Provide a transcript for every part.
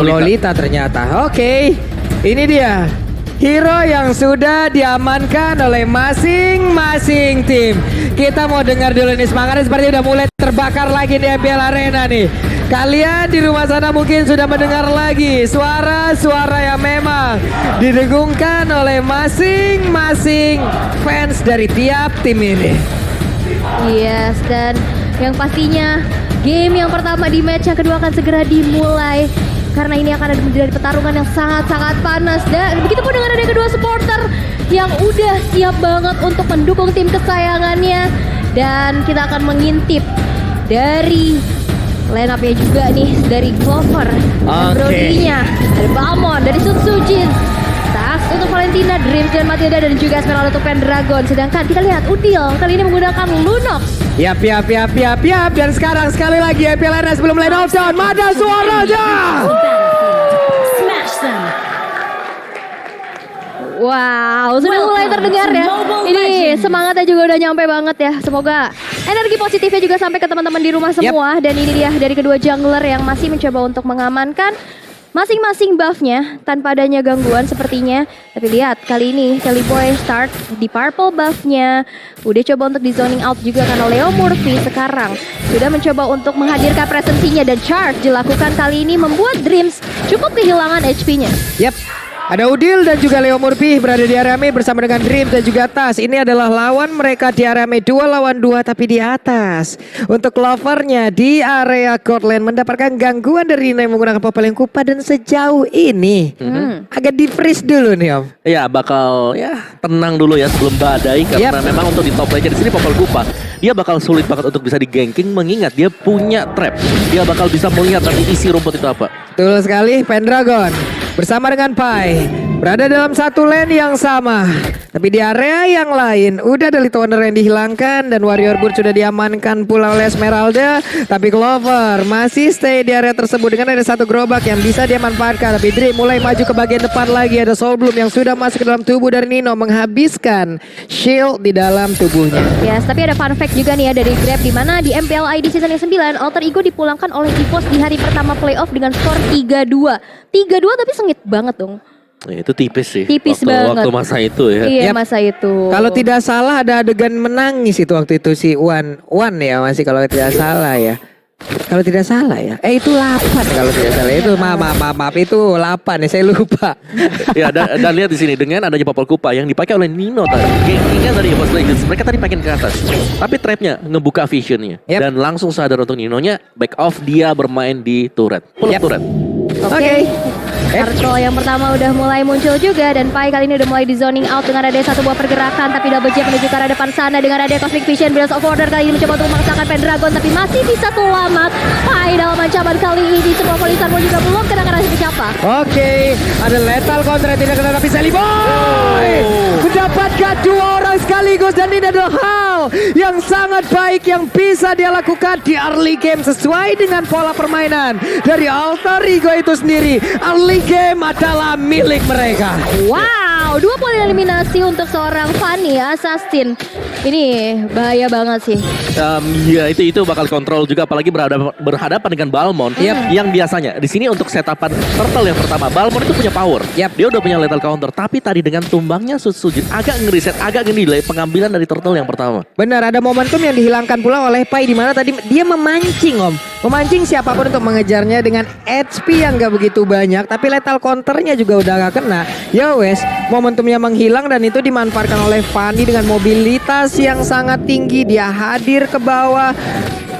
Lolita ternyata. Oke, ini dia hero yang sudah diamankan oleh masing-masing tim. Kita mau dengar dulu nih, semangatnya seperti udah mulai terbakar lagi di MPL Arena nih. Kalian di rumah sana mungkin sudah mendengar lagi suara-suara yang memang didengungkan oleh masing-masing fans dari tiap tim ini. Yes, dan yang pastinya game yang pertama di match yang kedua akan segera dimulai. Karena ini akan ada menjadi pertarungan yang sangat-sangat panas. Dan begitu pun dengan ada kedua supporter yang udah siap banget untuk mendukung tim kesayangannya. Dan kita akan mengintip dari line up-nya juga nih, dari Clover, Brody-nya, ada Balmond, dari Sun Sujin, Tax untuk Valentina, Dreams dan Matilda, dan juga Esmeralda untuk Pendragon. Sedangkan kita lihat Udil kali ini menggunakan Lunox. Yap. Dan sekarang sekali lagi MPLNS sebelum line out down. Mana suaranya? Smash them. Wow, sudah mulai terdengar ya. Ini semangatnya juga udah nyampe banget ya. Semoga energi positifnya juga sampai ke teman-teman di rumah semua. Dan ini dia dari kedua jungler yang masih mencoba untuk mengamankan masing-masing buffnya tanpa adanya gangguan sepertinya. Tapi lihat kali ini Kelly Boy start di purple buffnya. Udah coba untuk di zoning out juga karena Leo Murphy sekarang sudah mencoba untuk menghadirkan presensinya. Dan charge dilakukan kali ini membuat Dreams cukup kehilangan HP-nya. Yap. Ada Udil dan juga Leo Murphy berada di area mid bersama dengan Dream dan juga Tas. Ini adalah lawan mereka di area mid 2 lawan 2 tapi di atas. Untuk Clovernya di area court lane mendapatkan gangguan dari Nino yang menggunakan Popel Kupa dan sejauh ini agak di freeze dulu nih Om. Ya bakal tenang dulu ya sebelum badai karena memang untuk di top lane di sini Popel Kupa dia bakal sulit banget untuk bisa di ganking mengingat dia punya trap. Dia bakal bisa melihat nanti isi rumput itu apa. Betul sekali, Pendragon bersama dengan Pai berada dalam satu lane yang sama. Tapi di area yang lain udah ada Little Wonder yang dihilangkan dan Warrior Bird sudah diamankan pula oleh Esmeralda. Tapi Clover masih stay di area tersebut dengan ada satu gerobak yang bisa dia manfaatkan. Tapi Dream mulai maju ke bagian depan lagi. Ada Soul Bloom yang sudah masuk ke dalam tubuh dari Nino menghabiskan shield di dalam tubuhnya. Yes, tapi ada fun fact juga nih ya dari Grab di mana di MPL ID season yang 9 Alter Ego dipulangkan oleh EVOS di hari pertama playoff dengan skor 3-2. 3-2 tapi sengit banget dong. Itu tipis sih. Tipis banget. Waktu masa itu ya. Iya masa itu. Kalau tidak salah ada adegan menangis itu waktu itu si Wan ya masih kalau tidak salah ya. Kalau tidak salah ya. Itu 8 kalau tidak salah. Itu maaf itu 8 ya saya lupa. Ya dan lihat di sini dengan adanya Popel Kupa yang dipakai oleh Nino tadi. Gangingnya dari EVOS Legends. Mereka tadi pakai ke atas. Tapi trapnya ngebuka visionnya. Dan langsung sadar untuk Ninonya back off dia bermain di turret. Pull up turret. Oke. Turtle yang pertama udah mulai muncul juga dan Pai kali ini udah mulai di zoning out dengan ada satu buah pergerakan tapi double jump menuju ke arah depan sana dengan ada Cosmic Vision. Blast of Order kali ini mencoba untuk memaksakan Pendragon tapi masih bisa selamat. Pai dalam ancaman kali ini semua polisan pun juga belum kena siapa. Oke, ada lethal counter yang tidak kena tapi Sally Boy mendapatkan 2 orang sekaligus dan ini adalah hal yang sangat baik yang bisa dia lakukan di early game sesuai dengan pola permainan dari Alter Ego itu sendiri. Early game adalah milik mereka. Wow, 2 poin eliminasi untuk seorang Fanny Assassin. Ini bahaya banget sih. Ya itu bakal kontrol juga apalagi berhadapan dengan Balmond yang biasanya di sini untuk setapan turtle yang pertama Balmond itu punya power. Dia udah punya lethal counter tapi tadi dengan tumbangnya Sujin agak ngeriset agak ngedelay pengambilan dari turtle yang pertama. Benar, ada momentum yang dihilangkan pula oleh Pai di mana tadi dia memancing memancing siapapun untuk mengejarnya dengan HP yang gak begitu banyak tapi lethal counternya juga udah gak kena. Ya wes, momentumnya menghilang dan itu dimanfaatkan oleh Fanny dengan mobilitas yang sangat tinggi. Dia hadir ke bawah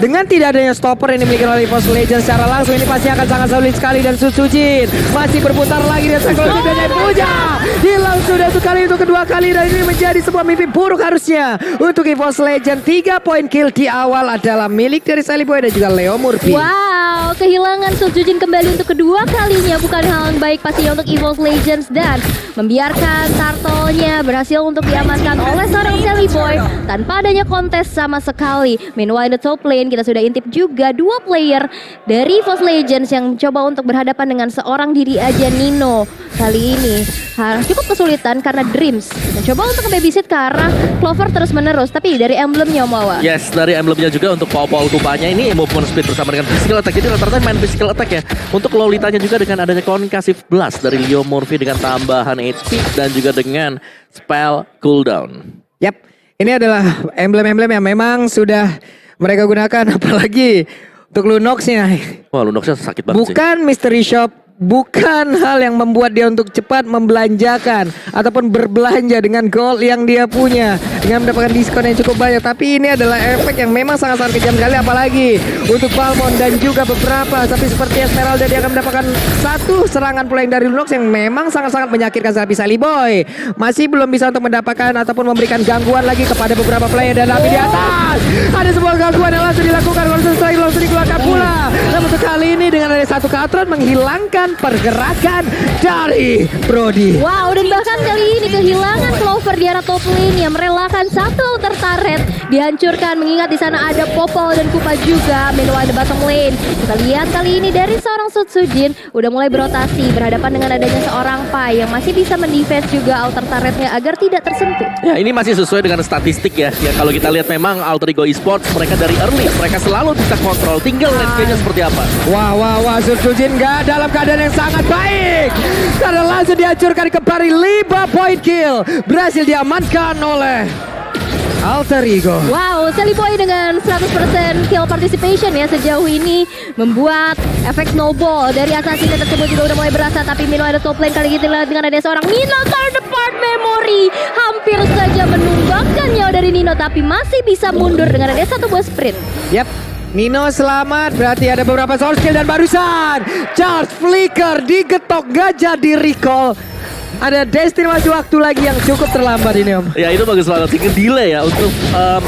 dengan tidak adanya stopper yang dimiliki oleh EVOS Legends secara langsung. Ini pasti akan sangat sulit sekali dan Sujin masih berputar lagi dan psikologi dan puja hilang sudah sekali untuk kedua kali dan ini menjadi sebuah mimpi buruk harusnya untuk EVOS Legends. 3 poin kill di awal adalah milik dari Sally Boy dan juga Leo Murphy. Wow, kehilangan Sujin kembali untuk kedua kalinya bukan hal yang baik pastinya untuk EVOS Legends dan membiarkan Turtle-nya berhasil untuk diamankan oleh seorang Sally Boy tanpa adanya kontes sama sekali. Meanwhile in the top lane kita sudah intip juga 2 player dari EVOS Legends yang coba untuk berhadapan dengan seorang diri aja Nino. Kali ini cukup kesulitan karena Dreams mencoba untuk nge-babysit ke arah Clover terus menerus. Tapi dari emblemnya Mawa. Yes, dari emblemnya juga untuk Popel Kupanya ini movement speed bersama dengan physical attack. Jadi Jadi rata-rata main physical attack ya. Untuk Lolitanya juga dengan adanya Concussive Blast dari Leo Murphy dengan tambahan HP dan juga dengan spell cooldown. Yap, ini adalah emblem-emblem yang memang sudah mereka gunakan, apalagi untuk Lunox-nya. Wah, Lunox-nya sakit banget sih. Bukan Mystery Shop, bukan hal yang membuat dia untuk cepat membelanjakan ataupun berbelanja dengan gold yang dia punya dengan mendapatkan diskon yang cukup banyak, tapi ini adalah efek yang memang sangat-sangat kejam sekali, apalagi untuk Balmon dan juga beberapa tapi seperti Esmeralda dia akan mendapatkan satu serangan pula yang dari Lunox yang memang sangat-sangat menyakitkan, tapi Sally Boy masih belum bisa untuk mendapatkan ataupun memberikan gangguan lagi kepada beberapa player, dan tapi di atas ada sebuah gangguan yang langsung dilakukan, langsung strike langsung dikeluarkan pula. Namun untuk kali ini dengan ada satu Katron menghilangkan pergerakan dari Brody. Wow, dan bahkan kali ini kehilangan Clover di arah top lane yang merelakan satu outer turret dihancurkan, mengingat di sana ada Popol dan Kupa juga. Meanwhile di bottom lane kita lihat kali ini dari seorang Sutsujin udah mulai berotasi berhadapan dengan adanya seorang Pai yang masih bisa mendefense juga outer turretnya agar tidak tersentuh. Ya, ini masih sesuai dengan statistik ya. Ya kalau kita lihat memang Alter Ego Esports mereka dari early mereka selalu bisa kontrol, tinggal landscape-nya seperti apa. Wah, Sutsujin nggak dalam keadaan yang sangat baik karena langsung dihancurkan kembali. 5 point kill berhasil diamankan oleh Alter Ego. Wow, Sally Boy dengan 100% kill participation ya sejauh ini membuat efek snowball dari assassin tersebut juga udah mulai berasa. Tapi meanwhile ada top lane kali ini dengan ada seorang Nino third part memory hampir saja menumbangkan nyawa dari Nino, tapi masih bisa mundur dengan ada satu buah sprint. Yap, Nino selamat, berarti ada beberapa source kill dan barusan Charge Flicker digetok gak jadi recall. Ada Destiny maju waktu lagi yang cukup terlambat ini Om. Ya itu bagus banget sih, delay ya untuk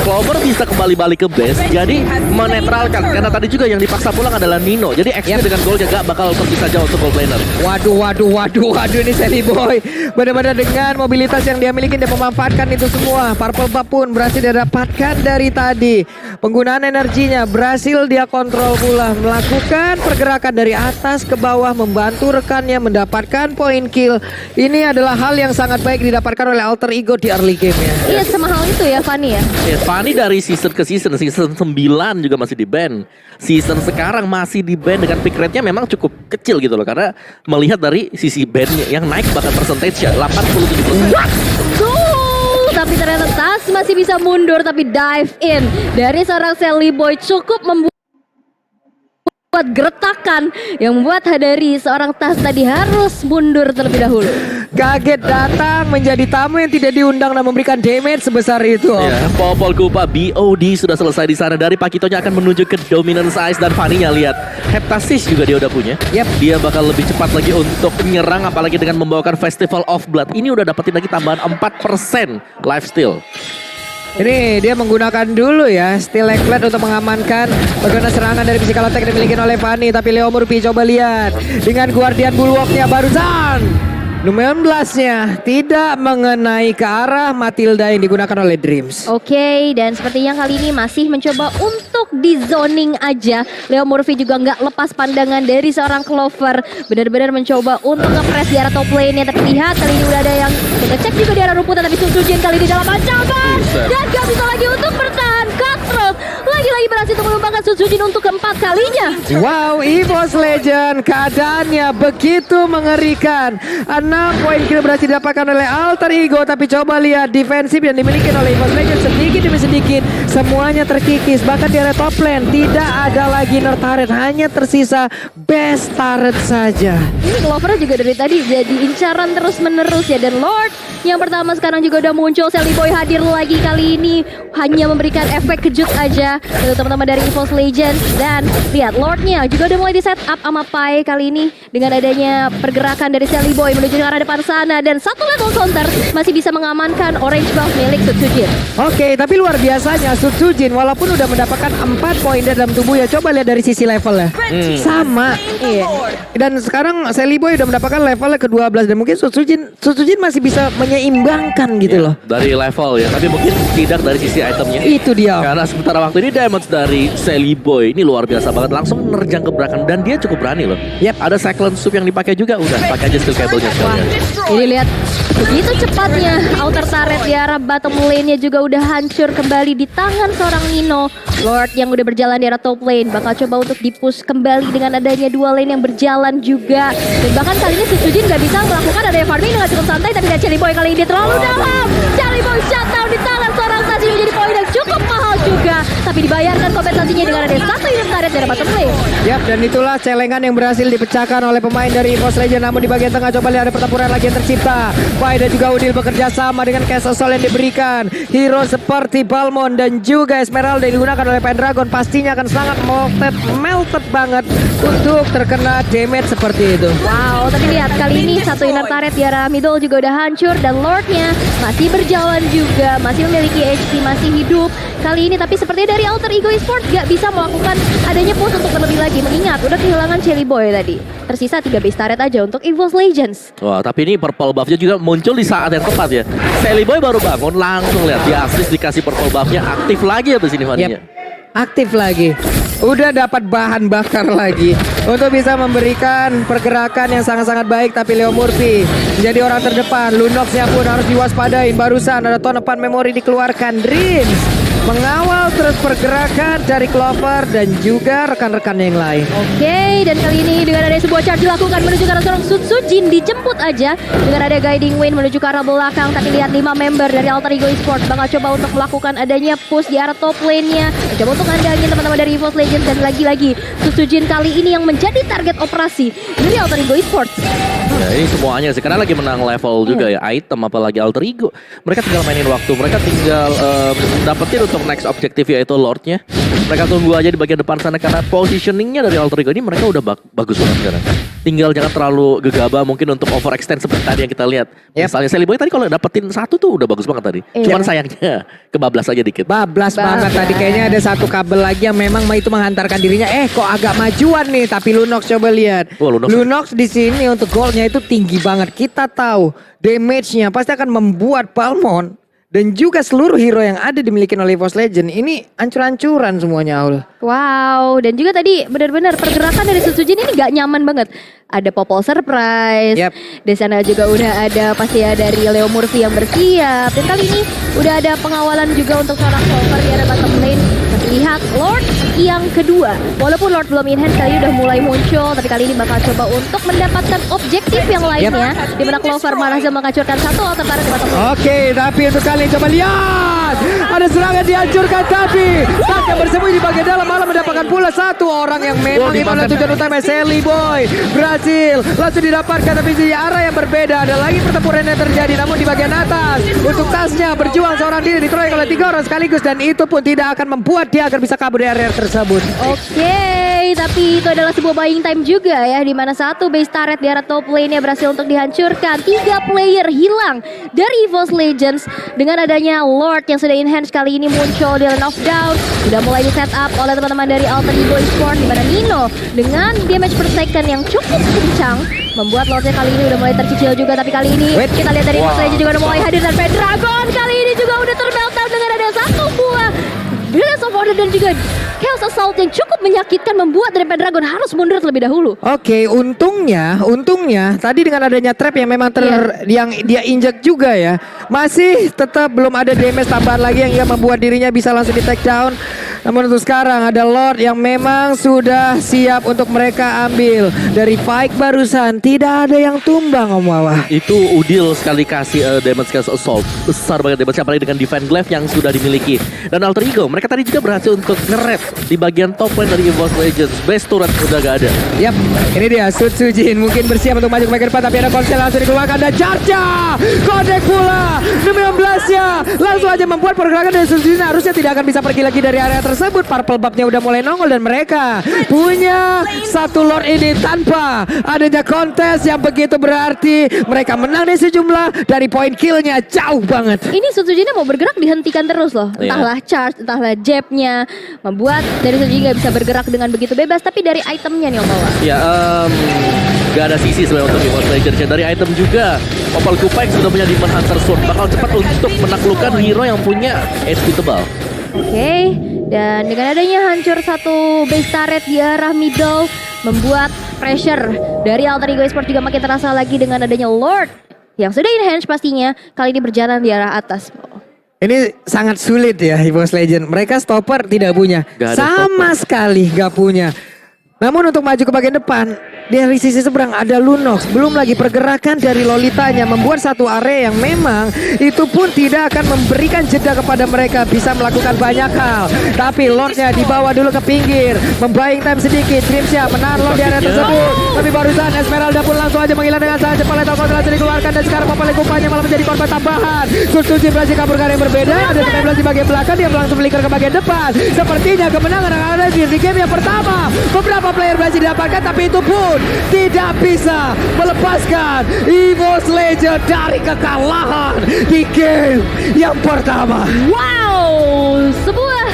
Clover bisa kembali balik ke base, jadi menetralkan karena tadi juga yang dipaksa pulang adalah Nino, jadi XP dengan gold gak bakal terpisah jauh untuk gold laner. Waduh ini Sally Boy benar-benar dengan mobilitas yang dia miliki dia memanfaatkan itu semua. Purple Buff pun berhasil dia dapatkan dari tadi. Penggunaan energinya berhasil dia kontrol pula, melakukan pergerakan dari atas ke bawah, membantu rekannya mendapatkan point kill. Ini adalah hal yang sangat baik didapatkan oleh Alter Ego di early game ya. Iya, semahal itu ya Fanny ya. Ya, Fanny dari season ke season 9 juga masih di ban. Season sekarang masih di ban dengan pick rate-nya memang cukup kecil gitu loh, karena melihat dari sisi ban-nya yang naik bahkan percentage ya 87%. Tapi ternyata Tas masih bisa mundur, tapi dive in dari seorang Sally Boy cukup membuat geretakan yang membuat dari seorang Tas tadi harus mundur terlebih dahulu. Kaget datang menjadi tamu yang tidak diundang dan memberikan damage sebesar itu. Ya, Popol Kupa BOD sudah selesai di sana. Dari Pakitonya akan menuju ke Dominance Ice dan Fanny-nya lihat Heptasis juga dia udah punya. Yep. Dia bakal lebih cepat lagi untuk menyerang, apalagi dengan membawakan Festival of Blood. Ini udah dapetin lagi tambahan 4% lifesteal. Ini dia menggunakan dulu ya Steel Eggplant untuk mengamankan bagaimana serangan dari physical attack yang dimiliki oleh Fanny. Tapi Leo Murphy coba lihat dengan Guardian Bulwark-nya barusan 16-nya tidak mengenai ke arah Matilda yang digunakan oleh Dreams. Oke, dan sepertinya kali ini masih mencoba untuk di zoning aja. Leo Murphy juga nggak lepas pandangan dari seorang Clover. Benar-benar mencoba untuk nge-press di arah top lane-nya. Tapi lihat kali ini udah ada yang ngecek juga di arah rumputan. Tapi Sutsujin kali ini dalam ancaman. Dan gak bisa lagi untuk bertahan. Cutthroat lagi-lagi berhasil untuk menumbangkan Sutsujin untuk keempat kalinya. Wow, EVOS Legend keadaannya begitu mengerikan. 6 poin kill berhasil didapatkan oleh Alter Ego, tapi coba lihat defensif yang dimiliki oleh EVOS Legend sedikit demi sedikit semuanya terkikis. Bahkan di area top lane tidak ada lagi Nerd turret, hanya tersisa best turret saja. Ini Clover juga dari tadi jadi incaran terus menerus ya, dan Lord yang pertama sekarang juga udah muncul. Sally Boy hadir lagi kali ini hanya memberikan efek kejut aja untuk teman-teman dari EVOS Legends. Dan lihat Lordnya juga udah mulai di set up sama Pai kali ini dengan adanya pergerakan dari Sally Boy menuju ke arah depan sana, dan satu level counter masih bisa mengamankan orange buff milik Sutsujin. Oke, tapi luar biasanya Sutsujin walaupun udah mendapatkan 4 poin dalam tubuhnya, coba lihat dari sisi level ya. Sama. Iya. Dan sekarang Sally Boy udah mendapatkan levelnya ke-12 dan mungkin Sutsujin masih bisa menyeimbangkan gitu loh. Dari level ya, tapi mungkin tidak dari sisi itemnya. Itu dia. Karena sementara waktu ini damage dari Sally Boy ini luar biasa banget, langsung menerjang ke belakang dan dia cukup berani loh. Yap. Ada Cyclone Soup yang dipakai juga, udah pakai aja skill cable-nya sekalian. Ini lihat begitu cepatnya outer turret di arah bottom lane-nya juga udah hancur. sure kembali di tangan seorang Nino. Lord yang udah berjalan di arah top lane bakal coba untuk di-push kembali dengan adanya dua lane yang berjalan juga. Dan bahkan kali ini Sujin gak bisa melakukan adanya farming dengan cukup santai, tapi dari Jelly Boy kali ini terlalu dalam. Jelly Boy shutdown di tangan seorang Saji menjadi poin yang cukup mahal juga. Tapi dibayarkan kompensasinya dengan adanya satu unit turret dari bottom lane. Yap, dan itulah celengan yang berhasil dipecahkan oleh pemain dari EVOS Legends. Namun di bagian tengah coba lihat ada pertempuran lagi yang tercipta. Pai dan juga Udil bekerja sama dengan Cash Assault yang diberikan. Hero seperti Balmond dan juga Esmeralda digunakan oleh Pendragon pastinya akan sangat melted banget untuk terkena damage seperti itu. Wow, tapi lihat kali ini satu inner turret di arah middle juga udah hancur dan Lordnya masih berjalan juga, masih memiliki HP, masih hidup kali ini. Tapi sepertinya dari Alter Ego Esports gak bisa melakukan adanya push untuk berlebih lagi, mengingat udah kehilangan Jelly Boy tadi. Tersisa 3 base turret aja untuk EVOS Legends. Wah, tapi ini purple buff-nya juga muncul di saat yang tepat ya. Jelly Boy baru bangun langsung lihat di assist dikasih purple buff-nya, aktif lagi habis ini Faninya. Aktif lagi. Udah dapat bahan bakar lagi untuk bisa memberikan pergerakan yang sangat-sangat baik. Tapi Leo Murphy menjadi orang terdepan. Lunoxnya pun harus diwaspadain. Barusan ada tonepan memori dikeluarkan. Dreams mengawal terus pergerakan dari Clover dan juga rekan-rekan yang lain. Oke, dan kali ini dengan ada sebuah charge dilakukan menuju ke arah seorang Sujin, dijemput aja dengan ada guiding wind menuju ke arah belakang. Tapi lihat 5 member dari Alter Ego Esports bakal coba untuk melakukan adanya push di arah top lane-nya, coba untuk andangin teman-teman dari EVOS Legends. Dan lagi-lagi Sujin kali ini yang menjadi target operasi dari Alter Ego Esports. Ya ini semuanya sih, karena lagi menang level juga ya, item apalagi Alter Ego. Mereka tinggal mainin waktu, mereka tinggal dapetin untuk next objektif yaitu Lordnya. Mereka tunggu aja di bagian depan sana karena positioningnya dari Alter Ego ini mereka udah bagus banget sekarang. Tinggal jangan terlalu gegabah mungkin untuk overextend seperti tadi yang kita lihat. Misalnya Jelly Boy tadi kalau dapetin satu tuh udah bagus banget tadi. Cuman sayangnya kebablas aja dikit. Bablas banget tadi, kayaknya ada satu kabel lagi yang memang itu menghantarkan dirinya. Kok agak majuan nih, tapi Lunox coba lihat. Lunox di sini untuk goldnya itu tinggi banget. Kita tahu damage-nya pasti akan membuat Balmond dan juga seluruh hero yang ada dimiliki oleh EVOS Legends ini ancur-ancuran semuanya, Aul. Wow, dan juga tadi benar-benar pergerakan dari Sujin ini gak nyaman banget. Ada Popol Surprise, di sana juga udah ada pasti ya dari Leo Murphy yang bersiap. Dan kali ini udah ada pengawalan juga untuk seorang Clover di arah bottom lane. Lihat Lord yang kedua, walaupun Lord belum in-hand kali udah mulai muncul, tapi kali ini bakal coba untuk mendapatkan objektif yang lainnya, di mana Clover malah menghancurkan satu altar turret di bottom lane. Oke, tapi untuk kali ini coba lihat, ada serangan dihancurkan, tapi tak yang bersembunyi di bagian dalam malah mendapatkan pula satu orang yang memang itu adalah tujuan utama. Jelly Boy berhasil langsung didapatkan, tapi di arah yang berbeda. Ada lagi pertempuran yang terjadi, namun di bagian atas untuk tasnya berjuang seorang diri dikeroyok oleh 3 orang sekaligus, dan itu pun tidak akan membuat dia agar bisa kabur dari area tersebut. Oke, tapi itu adalah sebuah buying time juga ya, di mana satu base turret di arah top lane-nya berhasil untuk dihancurkan. 3 player hilang dari EVOS Legends dengan adanya Lord yang sudah enhance kali ini muncul di Land of Down. Sudah mulai di set up oleh teman-teman dari Alter Ego Esports, di mana Nino dengan damage per second yang cukup kencang membuat Lordnya kali ini udah mulai tercicil juga. Tapi kali ini kita lihat dari EVOS Legends juga udah mulai hadir, dan Pendragon kali ini juga udah termeltdown dengan ada satu buah Blast of Order dan juga Chaos Assault yang cukup menyakitkan, membuat dari Pendragon harus mundur terlebih dahulu. Oke, untungnya tadi dengan adanya trap yang memang yang dia injek juga ya, masih tetap belum ada damage tambahan lagi yang membuat dirinya bisa langsung di take down. Namun untuk sekarang ada Lord yang memang sudah siap untuk mereka ambil. Dari fight barusan tidak ada yang tumbang, Om Wawa. Itu Udil sekali kasih damage Chaos Assault, besar banget damage apalagi dengan Divine Glaive yang sudah dimiliki. Dan Alter Ego mereka tadi juga berhasil untuk nge-red di bagian top lane dari EVOS Legends. Base turret udah gak ada. Yap, ini dia Sujin mungkin bersiap untuk maju ke bagian depan, tapi ada konsel langsung dikeluarkan dan charge-nya Kodek pula 16-nya langsung aja membuat pergerakan dari Sujin harusnya tidak akan bisa pergi lagi dari area tersebut. Purple buff-nya udah mulai nongol dan mereka punya satu Lord ini tanpa adanya kontes yang begitu berarti. Mereka menang dari sejumlah, dari poin kill-nya jauh banget. Ini Sujinnya mau bergerak dihentikan terus loh. Entahlah charge, entahlah jab-nya, membuat dari Sujin gak bisa bergerak dengan begitu bebas. Tapi dari itemnya nih Om Bawa. Ya, gak ada sisi sebenarnya untuk EVOS Legends. Dari item juga Opal Kupek sudah punya Demon Hunter Sword, bakal cepat untuk menaklukkan hero yang punya HP tebal. Oke, dan dengan adanya hancur satu base turret di arah middle, membuat pressure dari Alter Ego Esports juga makin terasa lagi dengan adanya Lord yang sudah enhance pastinya kali ini berjalan di arah atas. Ini sangat sulit ya EVOS Legend. Mereka stopper tidak punya. Gak ada Sama sekali gak punya. Namun untuk maju ke bagian depan, dari sisi seberang ada Lunox. Belum lagi pergerakan dari Lolitanya membuat satu area yang memang itu pun tidak akan memberikan jeda kepada mereka bisa melakukan banyak hal. Tapi Lordnya dibawa dulu ke pinggir, membayang time sedikit. Dreamsya menahan Lord di area tersebut. Tapi barusan Esmeralda pun langsung aja menghilang dengan sangat cepat. Lethal konsentrasi dikeluarkan dan sekarang Papale Kupanya malah menjadi korban tambahan. Suji berhasil kabur ke area yang berbeda. Ada 19 di bagian belakang, dia langsung flicker ke bagian depan. Sepertinya kemenangan akan ada di game yang pertama. Beberapa player berhasil didapatkan, tapi itu pun tidak bisa melepaskan EVOS Legend dari kekalahan di game yang pertama. Wow, sebuah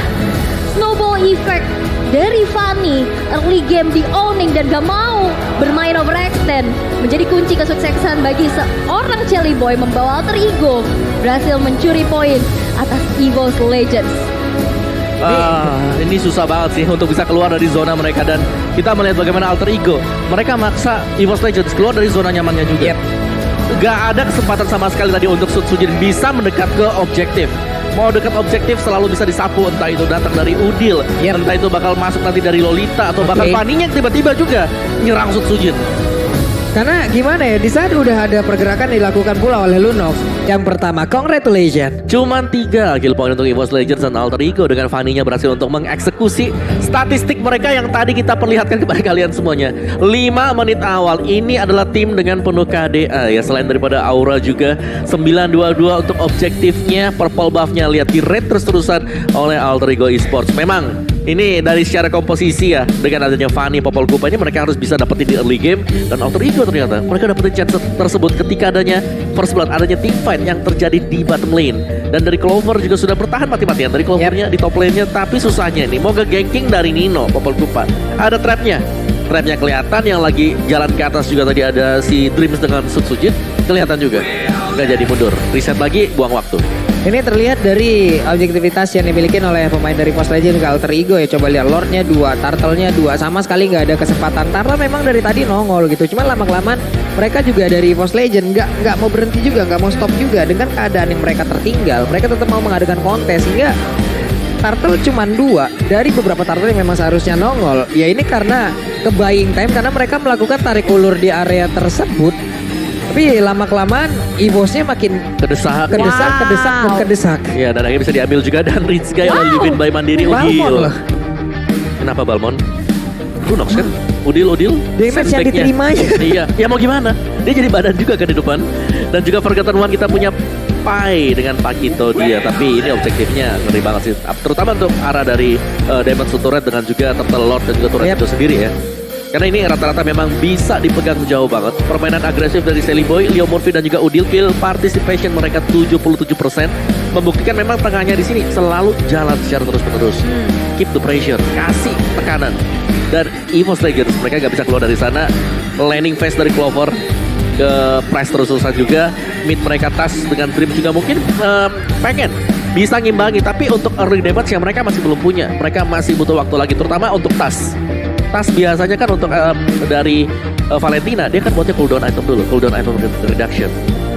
snowball effect dari Fanny. Early game di owning dan gak mau bermain overextend menjadi kunci kesuksesan bagi seorang Chelly Boy membawa alter ego berhasil mencuri poin atas EVOS Legends. Ini susah banget sih untuk bisa keluar dari zona mereka dan kita melihat bagaimana alter ego. Mereka maksa EVOS Legends keluar dari zona nyamannya juga. Gak ada kesempatan sama sekali tadi untuk Sutsujin bisa mendekat ke objektif. Mau dekat objektif selalu bisa disapu, entah itu datang dari Udil, entah itu bakal masuk nanti dari Lolita atau bahkan Fanny-nya tiba-tiba juga nyerang Sutsujin. Karena gimana ya, di saat udah ada pergerakan dilakukan pula oleh Lunox. Yang pertama, congratulations. Cuman 3 kill point untuk EVOS Legends dan Alter Ego dengan Fanny-nya berhasil untuk mengeksekusi statistik mereka yang tadi kita perlihatkan kepada kalian semuanya. 5 menit awal ini adalah tim dengan penuh KDA ya, selain daripada Aura juga 9-2-2 untuk objektifnya. Purple buff-nya lihat di rate terus-terusan oleh Alter Ego Esports. Memang ini dari secara komposisi ya, dengan adanya Fanny, Popol Kupanya mereka harus bisa dapetin di early game. Dan Alter Ego ternyata mereka dapetin chance tersebut ketika adanya first blood, adanya team fight yang terjadi di bottom lane. Dan dari Clover juga sudah bertahan mati-matian dari Clovernya di top lane-nya. Tapi susahnya nih, mau ganking dari Nino, Popol Kupa. Ada trapnya kelihatan, yang lagi jalan ke atas juga tadi ada si Dreams dengan Sutsujin. Kelihatan juga, nggak jadi mundur. Reset lagi, buang waktu. Ini terlihat dari objektivitas yang dimiliki oleh pemain dari EVOS Legends ke Alter Ego ya. Coba lihat Lordnya 2, Turtle-nya 2, sama sekali nggak ada kesempatan. Turtle memang dari tadi nongol gitu. Cuman lama-kelamaan mereka juga dari EVOS Legends nggak mau berhenti juga, nggak mau stop juga. Dengan keadaan yang mereka tertinggal, mereka tetap mau mengadakan kontes sehingga Turtle cuma 2 dari beberapa Turtle yang memang seharusnya nongol. Ya ini karena ke-buying time, karena mereka melakukan tarik ulur di area tersebut. Tapi lama-kelamaan EVOS-nya makin kedesak. Ya, dan akhirnya bisa diambil juga dan Rizky oleh Livin by Mandiri Udil. Kenapa Balmon? Lunox kan? Udil. Damage yang diterimanya. Iya, ya mau gimana? Dia jadi badan juga kan di depan. Dan juga Forgotten One kita punya Pai dengan Pakito dia. Tapi ini objektifnya ngeri banget sih. Terutama untuk arah dari Demon Turret dengan juga Turtle Lord dan juga Turret itu sendiri ya. Karena ini rata-rata memang bisa dipegang jauh banget. Permainan agresif dari Sally Boy, Leo Murphy dan juga Udil. Kill participation mereka 77%. Membuktikan memang tengahnya di sini selalu jalan secara terus-menerus. Keep the pressure, kasih tekanan. Dan EVOS Legends mereka gak bisa keluar dari sana. Landing phase dari Clover ke press terus-terusan juga. Mid mereka Tas dengan Dream juga mungkin pengen bisa ngimbangi. Tapi untuk early damage yang mereka masih belum punya. Mereka masih butuh waktu lagi, terutama untuk Tas biasanya kan untuk dari Valentina dia kan buatnya cooldown item dulu, cooldown item reduction,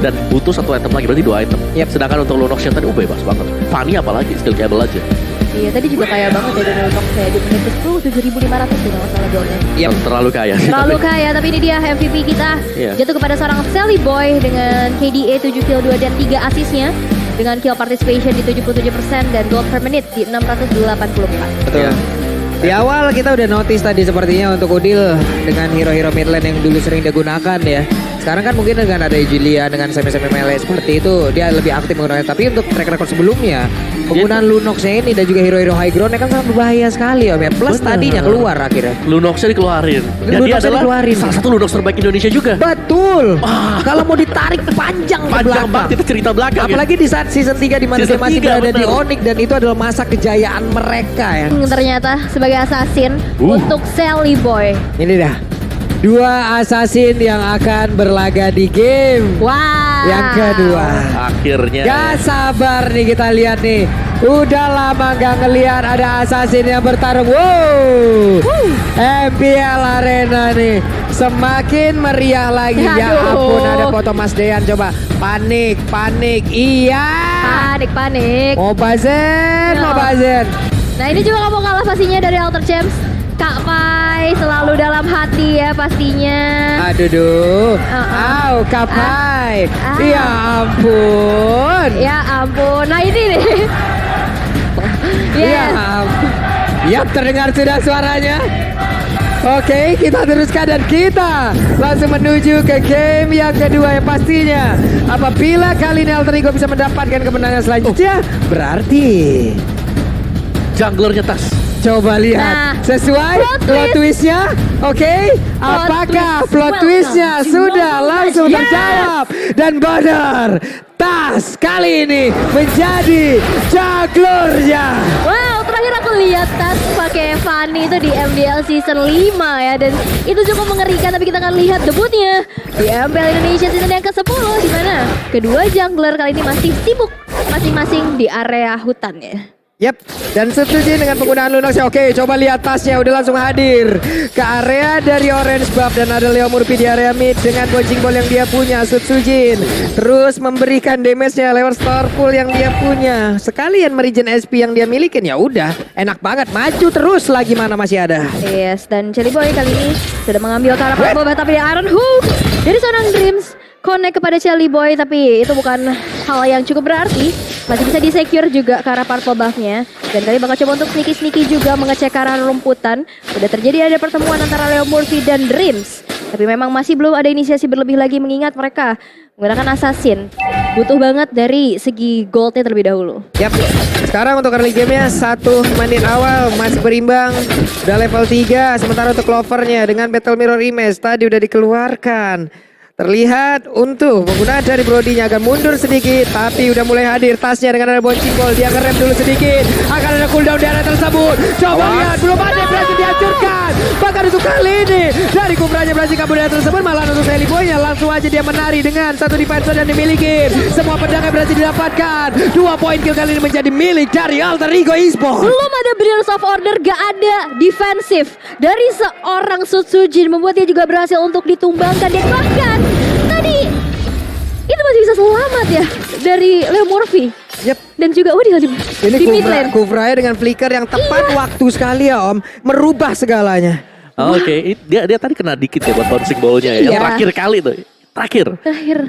dan butuh 1 item lagi, berarti 2 item. Sedangkan untuk Lunox yang tadi bebas banget. Fanny apalagi skill cable aja. Iya, tadi juga kaya banget ya dari Lunox ya, di menit ke-10 7.500 tidak masalah goalnya. Terlalu kaya. Terlalu kaya, tapi ini dia MVP kita jatuh kepada seorang Sally Boy dengan KDA 7 kill 2 dan 3 assist-nya. Dengan kill participation di 77% dan gold per menit di 684. Betul. Di awal kita udah notice tadi sepertinya untuk Udil dengan hero-hero mid lane yang dulu sering digunakan ya. Sekarang kan mungkin dengan ada Julia dengan semi-semi melee seperti itu dia lebih aktif menggunakan. Tapi untuk track record sebelumnya penggunaan Lunox-nya ini dan juga hero-hero high ground kan sangat berbahaya sekali om ya. Plus tadinya keluar akhirnya. Lunox-nya dikeluarin. Dan dia adalah salah satu Lunox terbaik Indonesia juga. Betul. Kalau mau ditarik panjang banget itu cerita belakang. Apalagi di saat season 3 di mana dia masih berada di Onyx dan itu adalah masa kejayaan mereka ya. Ternyata sebagai assassin untuk Sally Boy. Ini dah 2 assassin yang akan berlaga di game yang kedua. Akhirnya. Gak sabar nih kita lihat nih. Udah lama gak ngelihat ada assassin yang bertarung. MPL Arena nih. semakin meriah lagi. Ya Aduh. ampun, ada foto Mas Dean, coba. Panik, iya. Panik. Mobazen. Nah ini juga gak mau kalah pastinya dari Alter Champs. Kak Pai selalu dalam hati ya pastinya. Aduh, Kapai. Ya ampun. Ya ampun. Nah ini nih. Ya ampun. Ya, terdengar sudah suaranya. Oke, kita teruskan dan kita langsung menuju ke game yang kedua yang pastinya. Apabila kali ini Alter Ego bisa mendapatkan kemenangan selanjutnya, berarti Junglernya tas. coba lihat Nah, sesuai plot plot twistnya. Oke, apakah plot twistnya sudah langsung terjawab dan benar? Tas kali ini menjadi junglernya. Wow, terakhir aku lihat Tas pakai Fanny itu di MDL season 5 ya, dan itu cukup mengerikan. Tapi kita akan lihat debutnya di MPL Indonesia season yang ke-10, di mana kedua jungler kali ini masih sibuk masing-masing di area hutannya. Yap, dan setuju dengan penggunaan Lunox. Oke, coba lihat tasnya udah langsung hadir ke area dari Orange Buff, dan ada Leo Murphy di area mid dengan bouncing ball yang dia punya. Sutsujin terus memberikan damage-nya lewat star pool yang dia punya. Sekalian merigen SP yang dia milikin, ya udah enak banget, maju terus lagi mana masih ada. Yes, dan Jelly Boy kali ini sudah mengambil ke arah Boba, tapi dia Iron Hook dari seorang Dreams connect kepada Jelly Boy, tapi itu bukan hal yang cukup berarti. Masih bisa di-secure juga ke arah purple buff-nya. Dan kali bakal coba untuk sneaky-sneaky juga mengecek ke arah rumputan. Udah terjadi ada pertemuan antara Leo Murphy dan Dreams. Tapi memang masih belum ada inisiasi berlebih lagi, mengingat mereka menggunakan assassin. Butuh banget dari segi goldnya terlebih dahulu. Yap, sekarang untuk early game-nya 1 menit awal masih berimbang. Udah level 3, sementara untuk Clover-nya dengan Battle Mirror Image tadi udah dikeluarkan. Terlihat untuk penggunaan dari Brody-nya agak mundur sedikit, tapi udah mulai hadir tasnya dengan ada bouncing ball. Dia ngerem dulu sedikit, akan ada cooldown di area tersebut. Coba lihat, belum ada yang berhasil dihancurkan. Bahkan untuk kali ini dari Kubranya berhasil kabur dari area tersebut. Malah untuk Jelly Boy-nya langsung aja dia menari dengan satu defensor yang dimiliki. Semua pedangnya berhasil didapatkan. 2 poin kill kali ini menjadi milik dari Alter Ego Esports. Belum ada Brilliance of Order, gak ada defensif dari seorang Sutsujin, membuat dia juga berhasil untuk ditumbangkan. Dan bahkan tadi itu masih bisa selamat ya dari Leo Murphy. Yep. Dan juga Ini di mid lane. Kuvranya dengan flicker yang tepat waktu sekali ya Om, merubah segalanya. Oke, dia tadi kena dikit ya buat bouncing ball-nya ya. Yang Iya. terakhir kali tuh. Terakhir.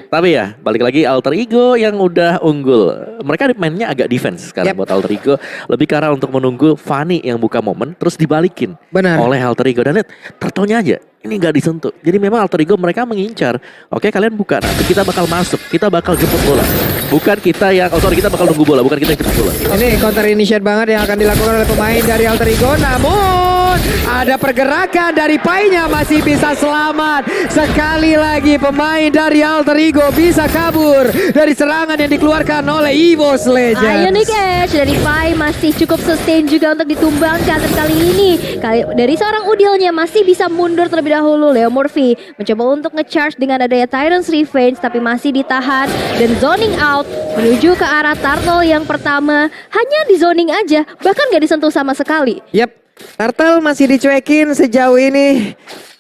Tapi ya, balik lagi Alter Ego yang udah unggul. Mereka mainnya agak defense sekarang buat Alter Ego. Lebih ke arah untuk menunggu Fanny yang buka momen, terus dibalikin Benar. oleh Alter Ego. Dan lihat, turtle-nya aja. Ini nggak disentuh. Jadi memang Alter Ego mereka mengincar. Oke, kalian buka, nanti kita bakal masuk. Kita bakal jemput bola. Bukan kita yang, kita bakal nunggu bola. Bukan kita yang jemput bola. Ini counter initiate banget yang akan dilakukan oleh pemain dari Alter Ego. Namun ada pergerakan dari Pai-nya, masih bisa selamat. Sekali lagi pemain dari Alter Ego bisa kabur dari serangan yang dikeluarkan oleh EVOS Legends. Ionic Edge dari Pai masih cukup sustain juga untuk ditumbangkan. Dan kali ini dari seorang Udilnya masih bisa mundur terlebih dahulu. Leo Murphy mencoba untuk nge-charge dengan adanya Tyrant's Revenge, tapi masih ditahan dan zoning out menuju ke arah Turtle yang pertama. Hanya di zoning aja, bahkan gak disentuh sama sekali. Yap, Turtle masih dicuekin sejauh ini.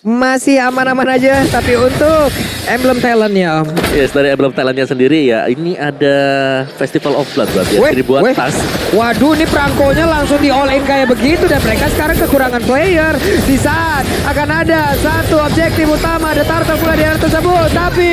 Masih aman-aman aja, tapi untuk emblem talentnya Om. Yes, dari emblem talentnya sendiri ya, ini ada Festival of Blood berarti ya. Jadi buat tas. Waduh, ini perangkonya langsung di all in kayak begitu, dan mereka sekarang kekurangan player. Di saat akan ada satu objektif utama, ada Turtle pula di area tersebut. Tapi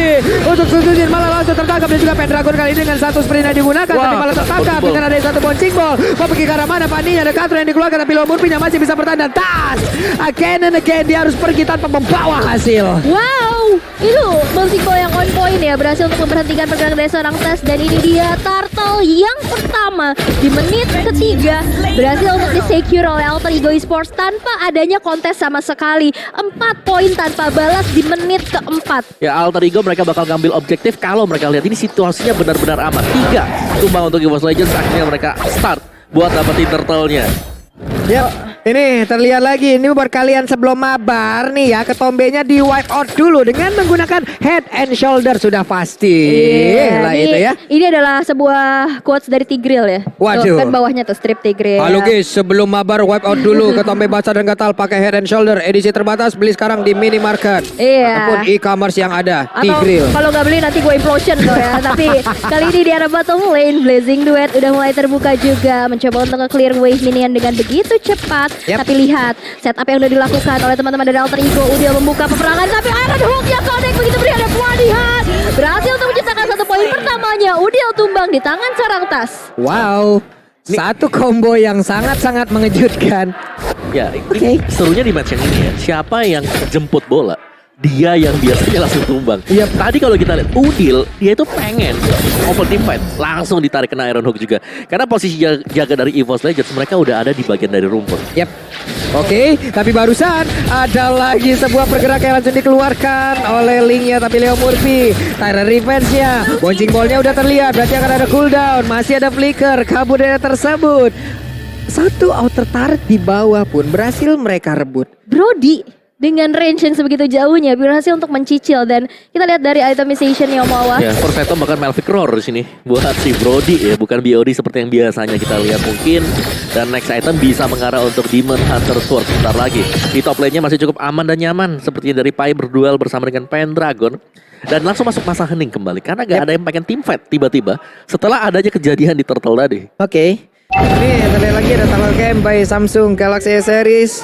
untuk Sutsujin malah langsung tertangkap, dan juga Pendragon kali ini dengan satu sprint yang digunakan. Tapi malah tertangkap dengan ada satu bouncing ball. Mau pergi ke arah mana? Fanny-nya ada counter yang dikeluarkan, tapi Leo Murphy-nya masih bisa bertahan. Dan tas, again and again dia harus pergi tanpa membawa hasil. Wow, itu bouncing ball yang on point ya, berhasil untuk memberhentikan pergerakan dari seorang Tas. Dan ini dia Turtle yang pertama di menit ketiga berhasil untuk di-secure oleh Alter Ego Esports tanpa adanya kontes sama sekali. 4 poin tanpa balas di menit keempat. Ya, Alter Ego mereka bakal ngambil objektif kalau mereka lihat ini situasinya benar-benar aman. 3 tumbang untuk EVOS Legends, akhirnya mereka start buat dapetin turtle-nya. Yap. Ini terlihat lagi, ini buat kalian sebelum mabar nih ya, ketombenya di wipe out dulu dengan menggunakan head and shoulder sudah pasti. Lah itu ya. Ini adalah sebuah quotes dari Tigreal ya. Waduh. Tuh, kan bawahnya tuh strip Tigreal. Halo guys, sebelum mabar wipe out dulu ketombe basah dan gatal pakai head and shoulder edisi terbatas, beli sekarang di minimarket ataupun e-commerce yang ada. Tigreal. Kalau nggak beli nanti gue implosion kok ya. Tapi kali ini di arah bottom lane Blazing Duet udah mulai terbuka juga, mencoba untuk nge-clear wave minion dengan begitu cepat. Tapi lihat setup yang udah dilakukan oleh teman-teman dari Alter Ego. Udah membuka peperangan, tapi Iron Hook yang connect begitu berhadap Wadihan. Berhasil untuk menciptakan 1 poin pertamanya. Udil tumbang di tangan seorang Tas. Wow, satu combo yang sangat-sangat mengejutkan. Ya, serunya di match yang ini ya. Siapa yang jemput bola, dia yang biasanya langsung tumbang. Tadi kalau kita lihat Udil, dia itu pengen open team fight, langsung ditarik kena Iron Hook juga. Karena posisi jaga dari EVOS Legends mereka udah ada di bagian dari rumput. Oke, tapi barusan ada lagi sebuah pergerakan yang langsung dikeluarkan oleh Link-nya, tapi Leo Murphy, Tyrant Revenge-nya, bouncing ball-nya udah terlihat, berarti akan ada cooldown, masih ada flicker, kabur dari tersebut. Satu outer turret di bawah pun berhasil mereka rebut. Brody dengan range yang sebegitu jauhnya berhasil untuk mencicil, dan kita lihat dari itemization yang Omawa. Ya, first item bahkan Malphite Roar di sini buat si Brody ya, bukan BOD seperti yang biasanya kita lihat mungkin. Dan next item bisa mengarah untuk Demon Hunter Sword sebentar lagi. Di top lane-nya masih cukup aman dan nyaman, seperti dari Pai berduel bersama dengan Pendragon. Dan langsung masuk masa hening kembali karena gak ada yang pengen team fight tiba-tiba setelah adanya kejadian di Turtle tadi. Ini terlihat lagi ada Tunnel Camp by Samsung Galaxy S Series.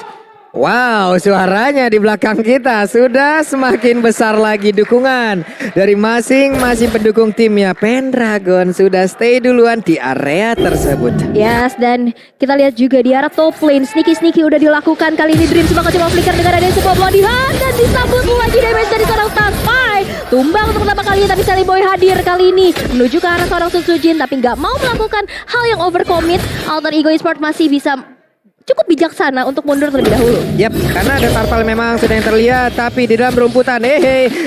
Wow, suaranya di belakang kita sudah semakin besar lagi dukungan dari masing-masing pendukung timnya. Pendragon sudah stay duluan di area tersebut. Yes, dan kita lihat juga di arah top lane sneaky udah dilakukan. Kali ini Dream coba flicker dengan ada sebuah Bloodhound dan disambut lagi damage dari seorang Taspai. Tumbang untuk pertama kali, tapi Sally Boy hadir kali ini menuju ke arah seorang Sutsujin, tapi nggak mau melakukan hal yang overcommit. Alter Ego Esports masih bisa cukup bijaksana untuk mundur terlebih dahulu. Karena ada Tarpal memang sudah yang terlihat, tapi di dalam rumputan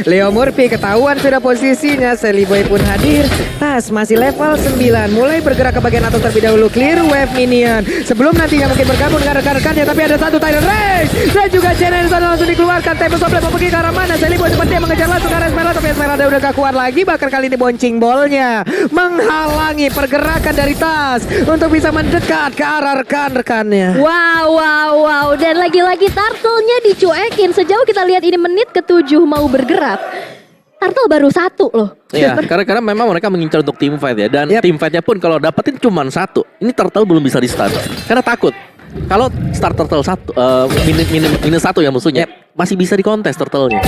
Leo Murphy ketahuan sudah posisinya. Sally Boy pun hadir. Tas masih level 9, mulai bergerak ke bagian atas terlebih dahulu, clear wave minion sebelum nantinya mungkin bergabung dengan rekan-rekannya. Tapi ada satu Tyrant Rage dan juga Channel langsung dikeluarkan. Tempest of Blade mau pergi ke arah mana? Sally Boy sepertinya mengejar langsung ke arah Esmeralda, tapi Esmeralda udah gak kuat lagi. Bahkan kali ini bouncing ball-nya menghalangi pergerakan dari Tas untuk bisa mendekat ke arah rekan-rekannya. Wow. Dan lagi-lagi Turtle-nya dicuekin. Sejauh kita lihat ini menit ke-7 mau bergerak, Turtle baru 1 loh. Iya, karena memang mereka mengincar untuk team fight ya. Dan team fight-nya pun kalau dapetin cuma 1, ini Turtle belum bisa di start. Karena takut kalau start Turtle 1 minus 1 ya musuhnya, masih bisa dikontes Turtle-nya.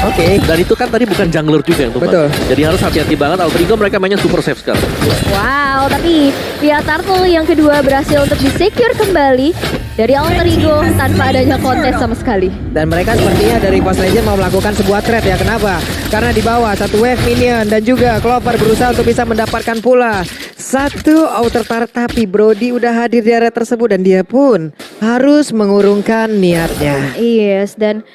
Dan itu kan tadi bukan jungler juga yang tumbang. Jadi harus hati-hati banget. Alter Ego mereka mainnya super safe sekarang. Wow, tapi pihak Turtle yang kedua berhasil untuk di-secure kembali dari Alter Ego tanpa adanya kontes sama sekali. Dan mereka sepertinya dari Boss Legend mau melakukan sebuah trade ya. Kenapa? Karena di bawah satu wave minion dan juga Clover berusaha untuk bisa mendapatkan pula satu outer turret, tapi Brody udah hadir di area tersebut dan dia pun harus mengurungkan niatnya. Yes, dan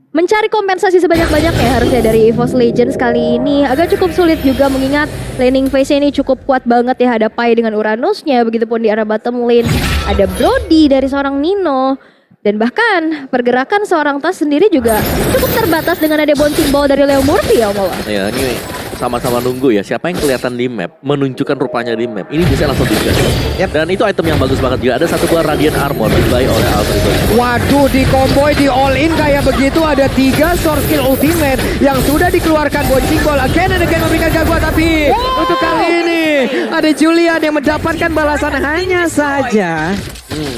mencari kompensasi sebanyak-banyaknya harusnya dari EVOS Legends kali ini agak cukup sulit juga, mengingat laning phase-nya ini cukup kuat banget ya. Ada Pai dengan Uranusnya, begitupun di arah bottom lane ada Brody dari seorang Nino. Dan bahkan pergerakan seorang Tas sendiri juga cukup terbatas dengan ada bouncing ball dari Leo Murphy ya Om. Ya, ini sama-sama nunggu ya, siapa yang kelihatan di map, menunjukkan rupanya di map. Ini bisa langsung digas. Dan itu item yang bagus banget juga. Ada satu buah Radiant Armor dibuy oleh Alter Ego. Waduh, di comboy, di all in kayak begitu. Ada 3 sword skill ultimate yang sudah dikeluarkan. Bouncing ball again and again memberikan gangguan, tapi untuk kali ini ada Julian yang mendapatkan balasan. Hanya saja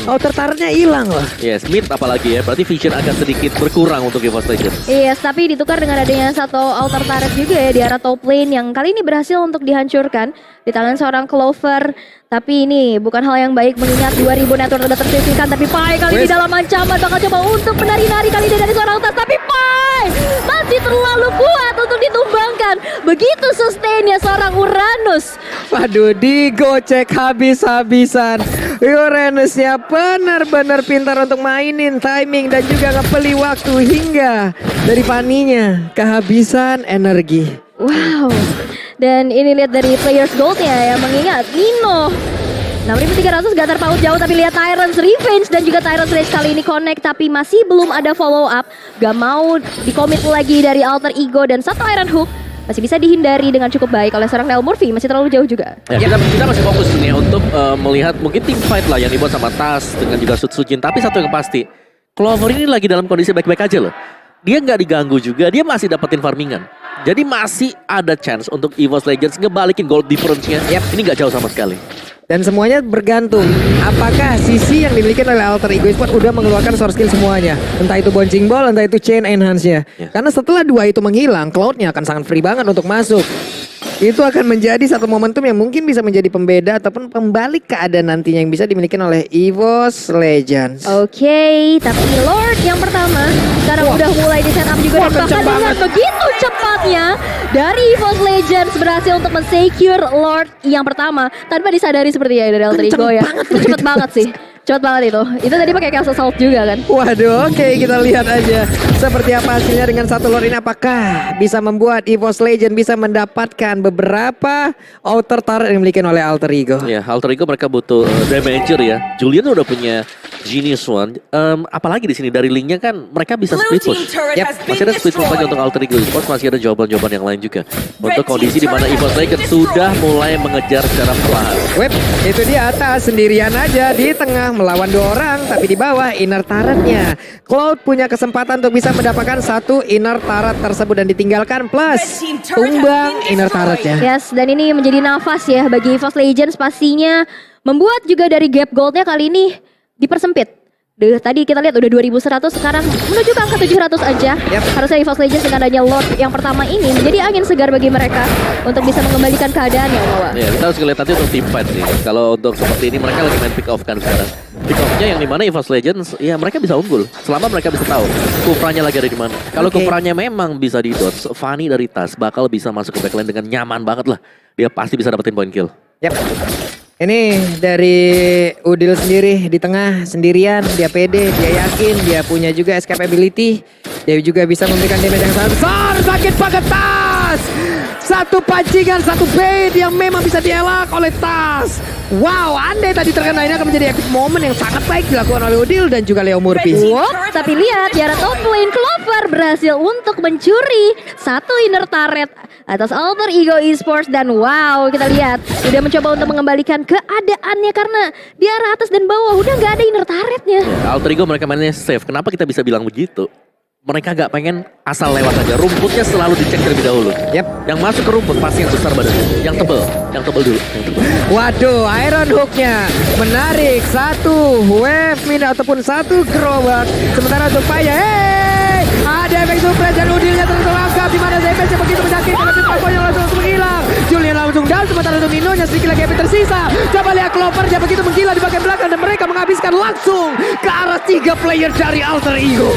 outer turret-nya hilang loh. Yes, mid apalagi ya. Berarti vision akan sedikit berkurang untuk EVOS Legends. Yes, tapi ditukar dengan adanya satu outer turret juga ya di arah top lane yang kali ini berhasil untuk dihancurkan di tangan seorang Clover. Tapi ini bukan hal yang baik mengingat 2000 network sudah tersisihkan. Tapi Pai kali ini dalam ancaman bakal coba untuk menari-nari kali ini dari seorang Tas. Tapi Pai masih terlalu kuat untuk ditumbangkan. Begitu sustainnya seorang Uranus. Waduh, digocek habis-habisan. Uranusnya benar-benar pintar untuk mainin timing dan juga ngepeli waktu hingga dari Paninya kehabisan energi. Wow. Dan ini lihat dari players gold ya, yang mengingat Nino 6.300 gak terpaut jauh, tapi lihat Tyrant's Revenge dan juga Tyrant's Rage kali ini connect, tapi masih belum ada follow up. Gak mau dikomit lagi dari Alter Ego, dan satu Iron Hook masih bisa dihindari dengan cukup baik oleh seorang Leo Murphy. Masih terlalu jauh juga. Ya, kita masih fokus nih untuk melihat mungkin team fight lah yang dibuat sama Tas dengan juga Sutsujin. Tapi satu yang pasti, Clover ini lagi dalam kondisi baik-baik aja loh. Dia nggak diganggu juga, dia masih dapetin farmingan. Jadi masih ada chance untuk EVOS Legends ngebalikin gold difference-nya. Ini nggak jauh sama sekali. Dan semuanya bergantung apakah sisi yang dimiliki oleh Alter Ego Esports udah mengeluarkan source skill semuanya. Entah itu bouncing ball, entah itu chain enhance-nya. Karena setelah dua itu menghilang, Cloud-nya akan sangat free banget untuk masuk. Itu akan menjadi satu momentum yang mungkin bisa menjadi pembeda ataupun pembalik keadaan nantinya yang bisa dimiliki oleh EVOS Legends. Oke, tapi Lord yang pertama sekarang udah mulai di setup juga, dan bahkan dengan begitu cepatnya dari EVOS Legends berhasil untuk men-secure Lord yang pertama tanpa disadari seperti ya dari Alter Ego ya. Itu cepet banget sih. Cepet banget itu. Itu tadi pakai Chaos Assault juga kan. Waduh, oke, kita lihat aja seperti apa hasilnya dengan satu Lord ini. Apakah bisa membuat EVOS Legend bisa mendapatkan beberapa outer turret yang dimiliki oleh Alter Ego. Ya, Alter Ego mereka butuh damager ya. Julian udah punya Genius One. Apalagi di sini dari linknya kan mereka bisa split push. Masih ada split push aja untuk Alter Ego Esports. Masih ada jawaban-jawaban yang lain juga. Untuk kondisi di mana EVOS Legend sudah mulai mengejar secara perlahan. Web, itu di atas sendirian aja di tengah melawan dua orang, tapi di bawah inner turretnya. Cloud punya kesempatan untuk bisa mendapatkan satu inner turret tersebut dan ditinggalkan plus tumbang inner turretnya. Yes, dan ini menjadi nafas ya bagi EVOS Legends, pastinya membuat juga dari gap goldnya kali ini dipersempit. Tadi kita lihat udah 2100, sekarang menuju ke angka 700 aja. Harusnya EVOS Legends dengan adanya Lord yang pertama ini menjadi angin segar bagi mereka untuk bisa mengembalikan keadaannya. Ya, kita harus lihat nanti untuk team fight sih. Kalau untuk seperti ini mereka lagi main pick off kan sekarang. Pick off-nya yang dimana EVOS Legends, ya mereka bisa unggul selama mereka bisa tahu Kufranya lagi ada di mana. Kalau Kufranya memang bisa di dodge, Fanny dari Tas bakal bisa masuk ke backline dengan nyaman banget lah. Dia pasti bisa dapetin point kill. Ini dari Udil sendiri di tengah sendirian, dia pede, dia yakin, dia punya juga escape ability. Dia juga bisa memberikan damage yang sangat besar, sakit banget Tas. Satu pancingan, satu bait yang memang bisa dielak oleh Tas. Wow, andai tadi terkena ini akan menjadi epic moment yang sangat baik dilakukan oleh Udil dan juga Leo Murphy. Tapi lihat, Yara top lane Clover berhasil untuk mencuri satu inner turret atas Alter Ego Esports, dan wow, kita lihat udah mencoba untuk mengembalikan keadaannya karena di arah atas dan bawah udah nggak ada inner turretnya. Alter Ego mereka mainnya safe. Kenapa kita bisa bilang begitu? Mereka gak pengen asal lewat aja. Rumputnya selalu dicek terlebih dahulu. Yang masuk ke rumput pasti yang besar badannya, yang tebel dulu. Waduh, Iron Hook-nya menarik satu wave min ataupun satu gerobak. Sementara untuk Paya, ada efek suplex dan Udilnya tertangkap di mana damage begitu menyakitkan, tapi Pakonya langsung menghilang. Julian langsung down, sementara untuk Minonya sedikit lagi efek tersisa. Coba lihat Clover-nya begitu menggila di bagian belakang dan mereka menghabiskan langsung ke arah 3 player dari Alter Ego.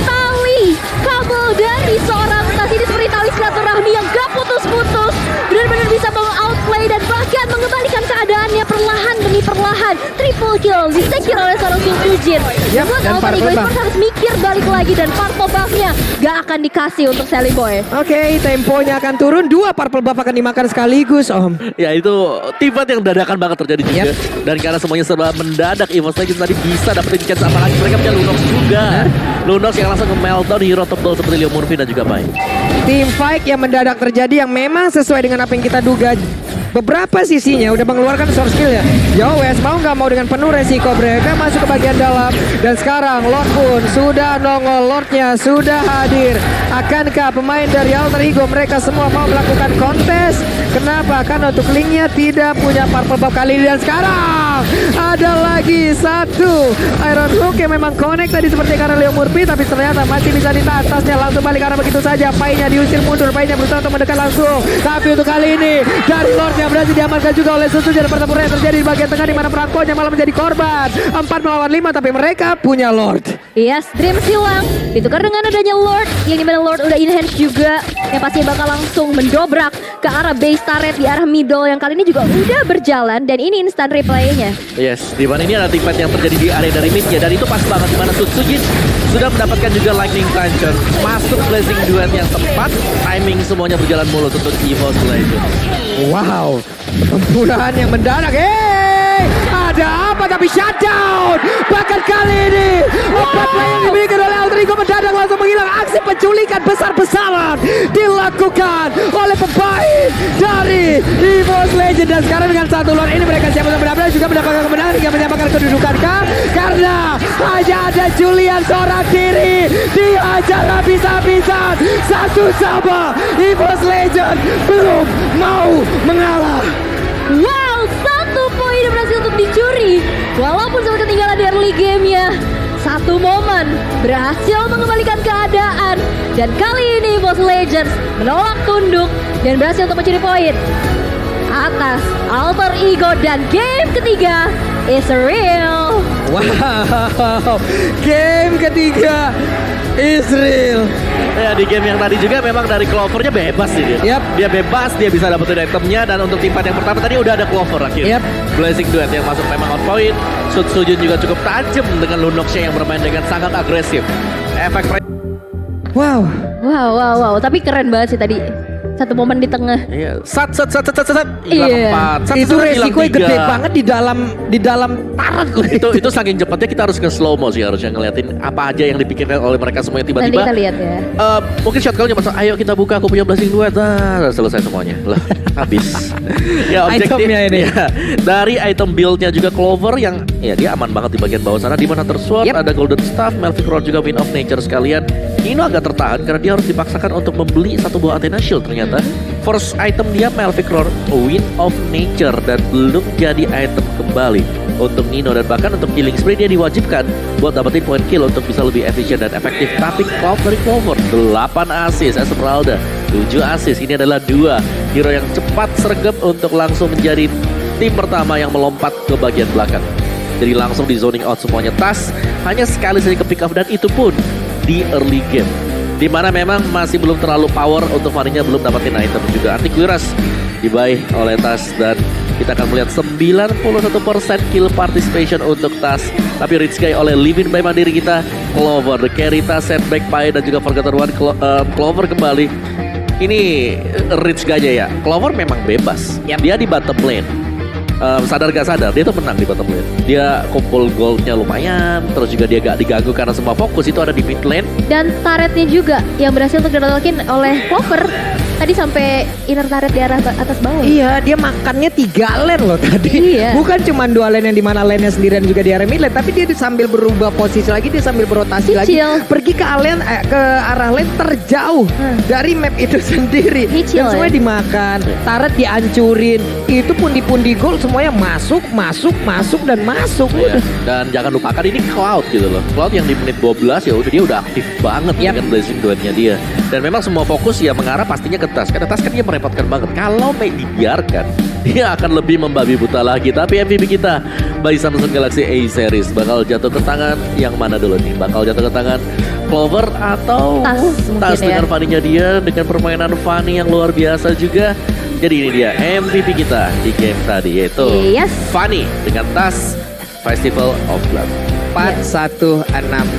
Kabel dari seorang Tas ini seperti tali silaturahmi yang gak putus-putus, benar-benar bisa meng-outplay dan bahkan mengembalikan keadaannya perlahan demi perlahan. Triple kill disecure oleh seorang Sutsujin. Buat Alter Ego Esports harus mikir balik lagi, dan purple buff-nya gak akan dikasih untuk Sally Boy. Oke, temponya akan turun, 2 purple buff akan dimakan sekaligus, Om. Ya, itu tiba yang dadakan banget terjadi juga. Dan karena semuanya serba mendadak, EVOS Legends tadi bisa dapetin chance, apalagi mereka punya Lunox juga. Lunox yang langsung ke meltdown hero tebal seperti Leo Murphy dan juga Pai. Team fight yang mendadak terjadi yang memang sesuai dengan apa yang kita duga. Beberapa sisinya udah mengeluarkan source skill ya. Yowes mau nggak mau dengan penuh resiko mereka masuk ke bagian dalam. Dan sekarang Lord pun sudah nongol, Lordnya sudah hadir. Akankah pemain dari Alter Ego mereka semua mau melakukan kontes? Kenapa? Karena untuk linknya tidak punya purple buff kali ini. Dan sekarang ada lagi satu Iron Hook yang memang connect tadi seperti karena Leo Murphy, tapi ternyata masih bisa ditahan. Tasnya langsung balik karena begitu saja. Painya diusir mundur, Painya berusaha untuk mendekat langsung. Tapi untuk kali ini dari Lordnya berhasil diamankan juga oleh Sutsujin. Pertempuran yang terjadi di bagian tengah di mana perangkonya malah menjadi korban. 4 melawan 5, tapi mereka punya Lord. Yes, Dreams hilang ditukar dengan adanya Lord, yang dimana Lord udah enhance juga, yang pasti bakal langsung mendobrak ke arah base turret di arah middle yang kali ini juga udah berjalan, dan ini instant replaynya. Yes, di mana ini ada team fight yang terjadi di area dari midnya, dan itu pas banget di mana Sutsujin sudah mendapatkan juga lightning puncher, masuk blazing duet yang tepat, timing semuanya berjalan mulus untuk EVOS Legends. Wow, pertempuran yang mendadak. ada apa tapi shutdown. Bahkan kali ini 4 player dimiliki oleh Aldrigo mendadak langsung menghilang. Aksi penculikan besar-besaran dilakukan oleh pemain dari EVOS Legend. Dan sekarang dengan satu lawan ini mereka siap untuk benar-benar juga mendapatkan kemenangan hingga menyamakan kedudukan kah? Karena hanya ada Julian seorang diri dihajar habis-habisan. 1-sama EVOS Legend belum mau mengalah. Wow, 1 poin yang berhasil untuk dicuri. Walaupun sempat ketinggalan di early game-nya, satu momen berhasil mengembalikan keadaan. Dan kali ini EVOS Legends menolak tunduk dan berhasil untuk mencuri poin atas Alter Ego. Dan game ketiga is real. Wow, game ketiga is real. Ya di game yang tadi juga memang dari Clovernya bebas sih dia. Yap. Dia bebas, dia bisa dapetin itemnya. Dan untuk tim fight yang pertama tadi udah ada Clover akhirnya. Yap. Blazing Duet yang masuk memang on point. Sujun juga cukup tajam dengan Lunoxia yang bermain dengan sangat agresif. Efek Wow. Wow. Tapi keren banget sih tadi. Satu momen di tengah. Iya, sat. Iya. Hilang 4. Itu resikonya gede banget di dalam tarat loh. Itu saking cepatnya kita harus ke slow mo sih harusnya ngeliatin apa aja yang dipikirkan oleh mereka semua yang Nanti tiba-tiba. kita lihat ya. Mungkin shot call-nya masuk, ayo kita buka, aku punya Blazing Duet. Selesai semuanya. Lah, habis. Ya objektif Itemnya ini. ya, dari item build-nya juga Clover yang ya dia aman banget di bagian bawah sana. Di mana Sword, Yep. ada Golden Staff, Melvic Roar juga Wind of Nature sekalian. Nino agak tertahan karena dia harus dipaksakan untuk membeli satu buah Athena Shield ternyata. First item dia Melvic Roar, Wind of Nature, dan belum jadi item kembali untuk Nino. Dan bahkan untuk killing spree dia diwajibkan buat dapetin point kill untuk bisa lebih efisien dan efektif. Tapi dari Clover 8 assist, Esmeralda 7 assist. Ini adalah 2 hero yang cepat sergap untuk langsung menjadi tim pertama yang melompat ke bagian belakang. Jadi langsung di zoning out semuanya. Tas hanya sekali saja ke pick off, dan itu pun di early game, di mana memang masih belum terlalu power untuk Fanny-nya belum dapetin item juga. Antiquiras dibuy oleh Tas, dan kita akan melihat 91% kill participation untuk Tas. Tapi Rich Guy oleh Livin by Mandiri kita. Clover, The carry Tas, setback Pai, dan juga Forgotten One. Clover kembali. Ini Rich Guy-nya ya. Clover memang bebas. Dia di bottom lane. Sadar gak sadar dia tuh menang di bottom lane. Dia kumpul goldnya lumayan, terus juga dia gak diganggu karena semua fokus itu ada di mid lane. Dan turretnya juga yang berhasil untuk dirotokin oleh Clover. Tadi sampai inner turret di arah atas bawah. Iya, dia makannya 3 lane loh tadi. Iya. Bukan cuma 2 lane yang dimana lane-nya sendirian juga di area mid lane, tapi dia sambil berubah posisi lagi, dia sambil berotasi lagi, Hicil. pergi ke arah lane terjauh dari map itu sendiri. Hicil, Dan semuanya ya? dimakan, turret dihancurin. Itu pundi-pundi gold semuanya masuk dan masuk. Iya. Udah. Dan jangan lupakan ini Cloud gitu loh. Cloud yang di menit 12 ya udah dia udah aktif banget dengan Blazing Duet-nya dia. Dan memang semua fokus ya mengarah pastinya ke Tas. Karena Tas kan dia merepotkan banget. Kalau Mei dibiarkan, dia akan lebih membabi buta lagi. Tapi MVP kita by Samsung Galaxy A Series bakal jatuh ke tangan yang mana dulu nih? Bakal jatuh ke tangan Clover atau Tas mungkin dengan ya. Fanny-nya dia, dengan permainan Fanny yang luar biasa juga. Jadi ini dia MVP kita di game tadi, yaitu Yes. Fanny dengan Tas Festival of Blood. 416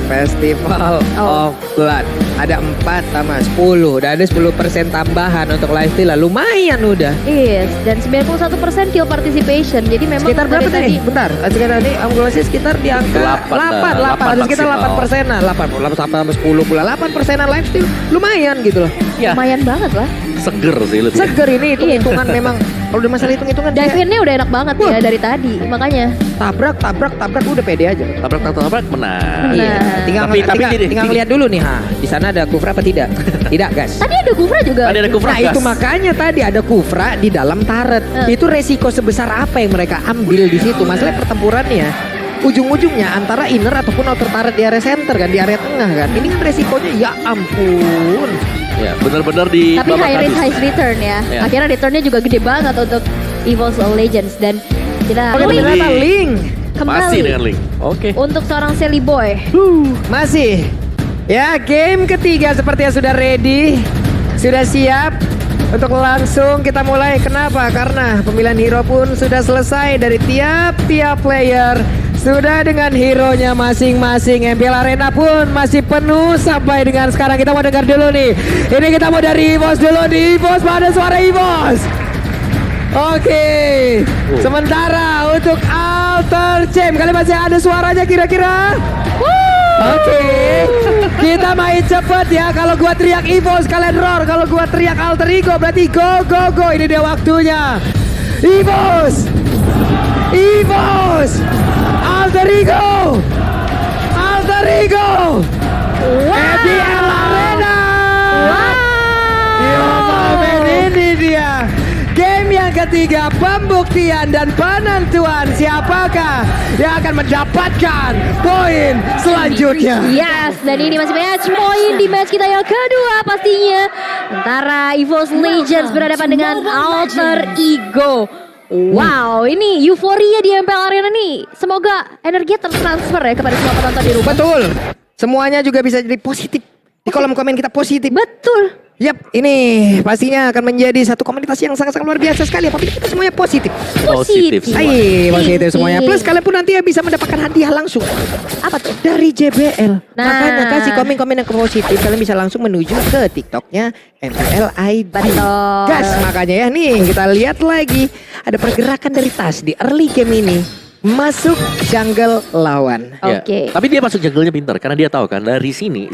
Festival of Blood. Ada 4 tambah 10. Dan ada 10% tambahan untuk lifesteal. Lumayan udah. Yes, dan 91% kill participation. Jadi memang Sekitar berapa dari tadi? Bentar, sekitar tadi angulasi sekitar di angka 8 ada sekitar maksimal. 8%-an, 8 sampai 10 pula 8%-an lifesteal. Lumayan gitu loh. Ya, lumayan banget lah. seger sih lebih. Seger ini hitung-hitungan memang. Kalau udah masalah hitung-hitungan dia Dive-in-nya udah enak banget ya dari tadi. Makanya tabrak udah pede aja. Tabrak menang. Nah. Iya, tinggal Tapi tinggal lihat dulu nih, di sana ada Kufra apa tidak? Tidak, guys. tadi ada Gufra juga. Tadi ada Kufra. Nah itu makanya tadi ada Kufra di dalam turret. Itu resiko sebesar apa yang mereka ambil di situ? Masalah pertempurannya ujung-ujungnya antara inner ataupun outer turret di area center kan, di area tengah kan. Ini kan resikonya ya ampun. Ya, benar-benar di Tapi babak high risk habis. high return ya. Ya. Akhirnya returnnya juga gede banget untuk EVOS Legends. Dan kita Oke, Link. ternyata Link kembali Masih dengan Link. Oke. untuk seorang Sally Boy. masih. Ya, game ketiga sepertinya sudah ready. Sudah siap untuk langsung kita mulai. Kenapa? Karena pemilihan hero pun sudah selesai dari tiap-tiap player. Sudah dengan hero-nya masing-masing. MPL Arena pun masih penuh sampai dengan sekarang. Kita mau dengar dulu nih. Ini kita mau dari EVOS dulu nih. EVOS, mana suara EVOS? Oke. Sementara untuk Alter Jam. Kalian masih ada suaranya kira-kira? Oke, kita main cepet ya. Kalau gua teriak Evos kalian roar. Kalau gua teriak Alter Ego berarti go go go. Ini dia waktunya. Evos, Evos, Alter Ego, Alter Ego, EBL Arena. Yo momen ini dia. Game yang ketiga, pembuktian dan penentuan siapakah yang akan mendapatkan poin selanjutnya. Yes, dan ini masih match point di match kita yang kedua pastinya. Antara EVOS Legends berhadapan dengan Alter Ego. Wow, ini euforia di MPL Arena nih. Semoga energinya tertransfer ya kepada semua penonton di rumah. Betul, semuanya juga bisa jadi positif. Di kolom komen kita positif. Betul. Yap, ini pastinya akan menjadi satu komunitas yang sangat-sangat luar biasa sekali. Apabila kita semuanya positif. Positif. Positif semuanya. Plus kalian pun nanti bisa mendapatkan hadiah langsung. Apa tuh? Dari JBL. Nah. Makanya kasih komen-komen yang positif. Kalian bisa langsung menuju ke TikToknya MPL ID. Betul. Gas, makanya ya nih kita lihat lagi. Ada pergerakan dari Tas di early game ini. Masuk jungle lawan. Ya. Oke. Tapi dia masuk jungle-nya pintar karena dia tahu kan dari sini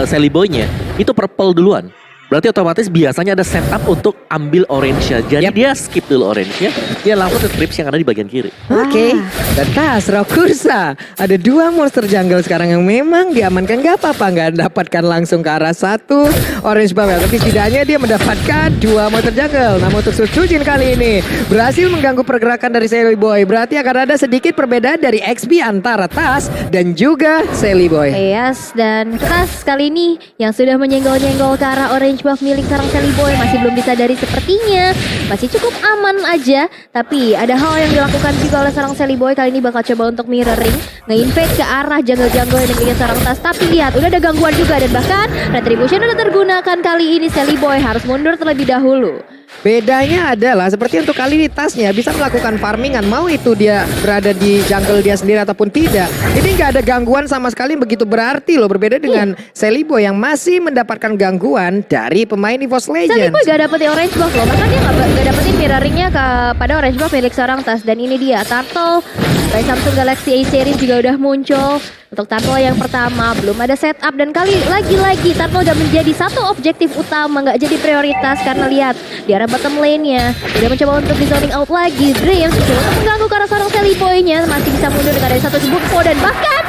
Sally Boy-nya itu purple duluan. Berarti otomatis biasanya ada setup untuk ambil orange-nya. Jadi dia skip dulu orange-nya, dia langsung ke trips yang ada di bagian kiri. Oke, dan Tas Rokursa. Ada dua monster jungle sekarang yang memang diamankan. Gak apa-apa, gak dapatkan langsung ke arah satu orange bubble. Tapi setidaknya dia mendapatkan dua monster jungle. Namun untuk Sutsujin kali ini berhasil mengganggu pergerakan dari Sally Boy. Berarti akan ada sedikit perbedaan dari XP antara Tas dan juga Sally Boy. Yes, dan Tas kali ini yang sudah menyenggol-nyenggol ke arah orange buff milik seorang Sally Boy masih belum disadari sepertinya. Masih cukup aman aja. Tapi ada hal yang dilakukan juga oleh seorang Sally Boy. Kali ini bakal coba untuk mirroring, nge-invade ke arah jungle-jungle yang dimiliki seorang Tas. Tapi lihat, udah ada gangguan juga. Dan bahkan Retribution udah tergunakan. Kali ini Sally Boy harus mundur terlebih dahulu. Bedanya adalah seperti untuk kali ini Tasnya bisa melakukan farmingan. Mau itu dia berada di jungle dia sendiri ataupun tidak. Ini nggak ada gangguan sama sekali, begitu berarti loh. Berbeda dengan Sally Boy yang masih mendapatkan gangguan dari pemain EVOS Sally Legends. Boy gak dapetin orange buff loh. Bahkan dia gak dapetin mirroringnya kepada orange buff milik seorang Tas. Dan ini dia Turtle dari Samsung Galaxy A series juga udah muncul. Untuk Turtle yang pertama belum ada setup. Dan kali lagi-lagi Turtle udah menjadi satu objektif utama, gak jadi prioritas. Karena lihat di arah bottom lane-nya udah mencoba untuk di zoning out lagi. Dreams mencoba untuk mengganggu ke arah seorang Sally Boy-nya. Masih bisa mundur dengan ada satu Bukpo. Dan bahkan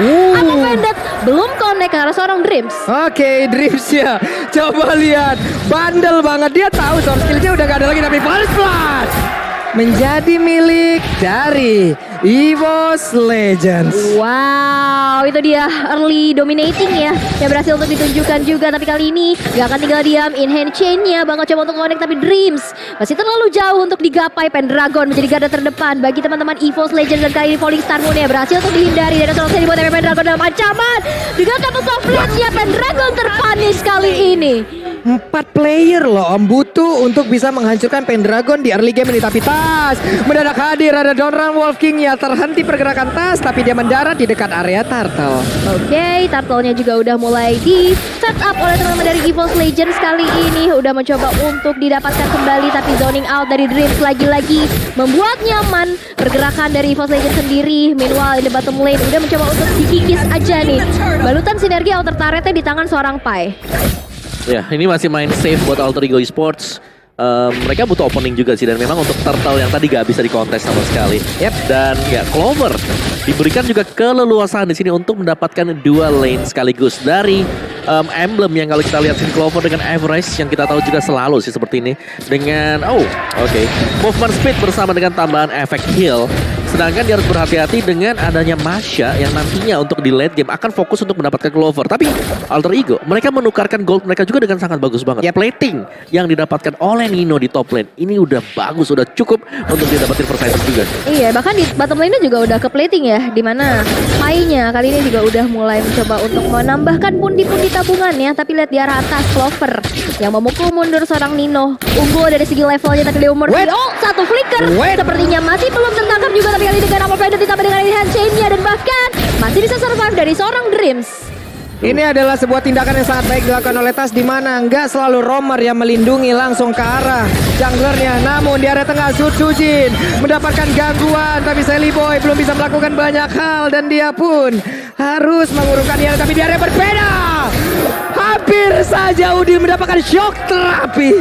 Aku Pendek belum connect ke arah seorang Dreams. Oke, Dreams ya. Coba lihat, bandel banget. Dia tahu source skill-nya udah gak ada lagi, tapi First Blood menjadi milik dari EVOS Legends. Wow, itu dia early dominating ya, yang berhasil untuk ditunjukkan juga. Tapi kali ini gak akan tinggal diam. In hand chain-nya bakal coba untuk connect, tapi Dreams masih terlalu jauh untuk digapai. Pendragon menjadi garda terdepan bagi teman-teman EVOS Legends. Dan kali ini Falling Star Moon-nya berhasil untuk dihindari. Dan seorang Sally Boy, tapi Pendragon dalam ancaman. Dengan couple of flash-nya Pendragon terpunish kali ini. 4 player loh Om butuh untuk bisa menghancurkan Pendragon di early game ini. Tapi Tas mendadak hadir, ada Downrun Wolf King-nya. Terhenti pergerakan Tas, tapi dia mendarat di dekat area Turtle. Oke, Turtle-nya juga udah mulai di setup oleh teman-teman dari EVOS Legends. Kali ini udah mencoba untuk didapatkan kembali, tapi zoning out dari Dreams lagi-lagi membuat nyaman pergerakan dari EVOS Legends sendiri. Meanwhile in the bottom lane udah mencoba untuk dikikis aja nih. Balutan sinergi outer turret-nya di tangan seorang Pai. Ya, ini masih main safe buat Alter Ego Esports. Mereka butuh opening juga sih, dan memang untuk Turtle yang tadi gak bisa dikontes sama sekali. Dan ya Clover diberikan juga keleluasaan di sini untuk mendapatkan dua lane sekaligus dari emblem yang kalau kita lihat sini Clover dengan average yang kita tahu juga selalu sih seperti ini dengan movement speed bersama dengan tambahan efek heal. Sedangkan dia harus berhati-hati dengan adanya Masha yang nantinya untuk di late game akan fokus untuk mendapatkan Clover. Tapi Alter Ego mereka menukarkan gold mereka juga dengan sangat bagus banget. Plating yang didapatkan oleh Nino di top lane ini udah bagus, udah cukup untuk dia dapetin first item juga. Iya, bahkan di bottom lane-nya juga udah ke plating ya, dimana Pai-nya kali ini juga udah mulai mencoba untuk menambahkan pundi-pundi tabungannya. Tapi lihat di arah atas Clover yang memukul mundur seorang Nino. Unggul dari segi levelnya, tapi Leomord satu flicker sepertinya masih belum tertangkap juga. Tapi kali ini dengan Apple Pendant ditambah dengan hand chain-nya, dan bahkan masih bisa survive dari seorang Dreams. Ini adalah sebuah tindakan yang sangat baik dilakukan oleh Tas, di mana nggak selalu Romer yang melindungi langsung ke arah junglernya. Namun di area tengah Sutsujin mendapatkan gangguan, tapi Sally Boy belum bisa melakukan banyak hal dan dia pun harus mengurungkan dia. Tapi di area berbeda, hampir saja Udin mendapatkan shock terapi.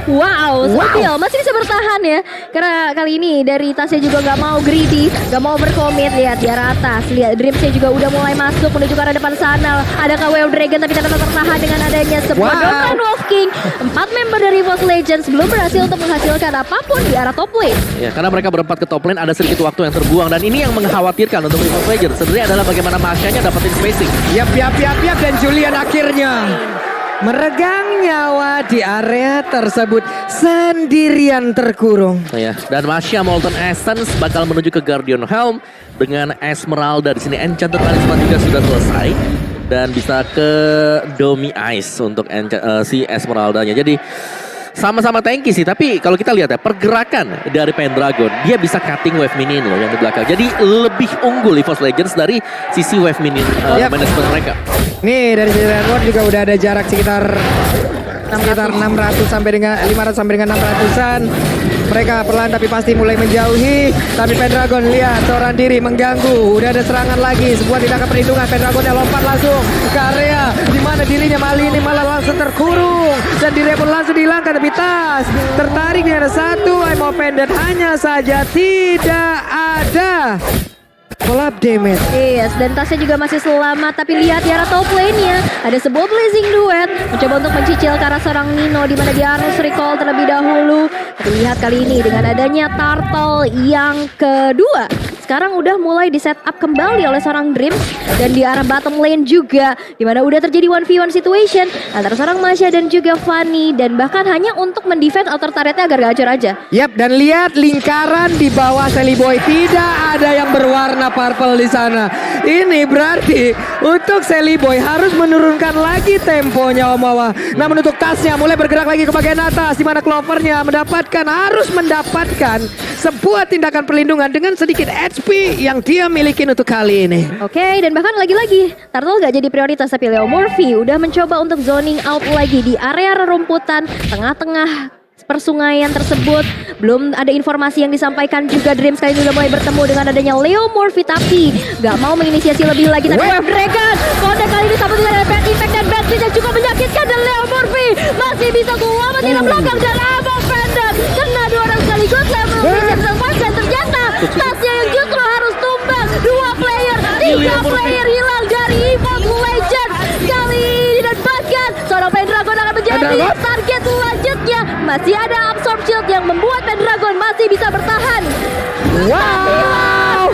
Wow, Sopil masih bisa bertahan ya. Karena kali ini dari Tasya juga nggak mau greedy, nggak mau berkomit. Lihat di arah atas, lihat Dreamsnya juga udah mulai masuk menuju ke arah depan sana. Ada KW Dragon tapi tetap tertahan dengan adanya sebuah Dokkan Wolf King. 4 member dari Evolve Legends belum berhasil untuk menghasilkan apapun di arah top lane. Ya, karena mereka berempat ke top lane ada sedikit waktu yang terbuang dan ini yang mengkhawatirkan untuk Evolve Legends. Sebenarnya adalah bagaimana Masya-nya dapetin spacing. Yap, dan Julian akhirnya meregang nyawa di area tersebut sendirian terkurung. Ya, dan Masya Molten Essence bakal menuju ke Guardian Helm dengan Esmeralda di sini. Enchanted Talisman juga sudah selesai dan bisa ke Domi Ice untuk si Esmeraldanya. Jadi sama-sama tanky sih, tapi kalau kita lihat ya pergerakan dari Pendragon, dia bisa cutting wave minion loh yang di belakang. Jadi lebih unggul Evolve Legends dari sisi wave minion management mereka. Nih dari sisi Redwood juga udah ada jarak sekitar 600 sampai dengan 500 sampai dengan 600-an. Mereka perlahan tapi pasti mulai menjauhi. Tapi Pendragon lihat seorang diri mengganggu. Udah ada serangan lagi, sebuah tindakan perlindungan. Pendragon yang lompat langsung ke area di mana dirinya kali ini malah langsung terkurung dan dirinya pun langsung dihilangkan. Tapi Tas tertarik di ada satu Imo Pendant, hanya saja tidak ada collab damage. Yes, dan Tasya juga masih selamat. Tapi lihat di arah top lane-nya ada sebuah blazing duet mencoba untuk mencicil ke arah seorang Nino, di mana dia harus recall terlebih dahulu. Tapi lihat kali ini dengan adanya turtle yang kedua, sekarang udah mulai di setup kembali oleh seorang Dreams. Dan di arah bottom lane juga, di mana udah terjadi 1v1 situation antara seorang Masya dan juga Fanny, dan bahkan hanya untuk mendefend outer turretnya agar gak hancur aja. Yap, dan lihat lingkaran di bawah Sally Boy, tidak ada yang berwarna purple di sana. Ini berarti untuk Sally Boy harus menurunkan lagi temponya Om Wawa. Namun untuk Tasnya mulai bergerak lagi ke bagian atas, di mana Clovernya harus mendapatkan sebuah tindakan perlindungan dengan sedikit HP yang dia miliki untuk kali ini. Oke, dan bahkan lagi-lagi Turtle gak jadi prioritas, tapi Leo Murphy udah mencoba untuk zoning out lagi di area rerumputan tengah-tengah persungaian tersebut. Belum ada informasi yang disampaikan juga. Dreams kali ini udah mulai bertemu dengan adanya Leo Murphy, tapi gak mau menginisiasi lebih lagi. Tapi Wave Dragon Kode kali ini sama dengan Bad Impact dan Bad Speed yang cukup menyakitkan, dan Leo Murphy masih bisa keluar tidak belakang dan Amo Pendant kena 2 orang sekaligus. Level Legends survive, dan ternyata Tasya yang justru harus tumbang. 2 player, 3 player hilang dari Evolve Legends kali ini, dan bahkan seorang Pendragon akan menjadi target selanjutnya. Masih ada Absorb Shield yang membuat Pendragon masih bisa bertahan. Wow,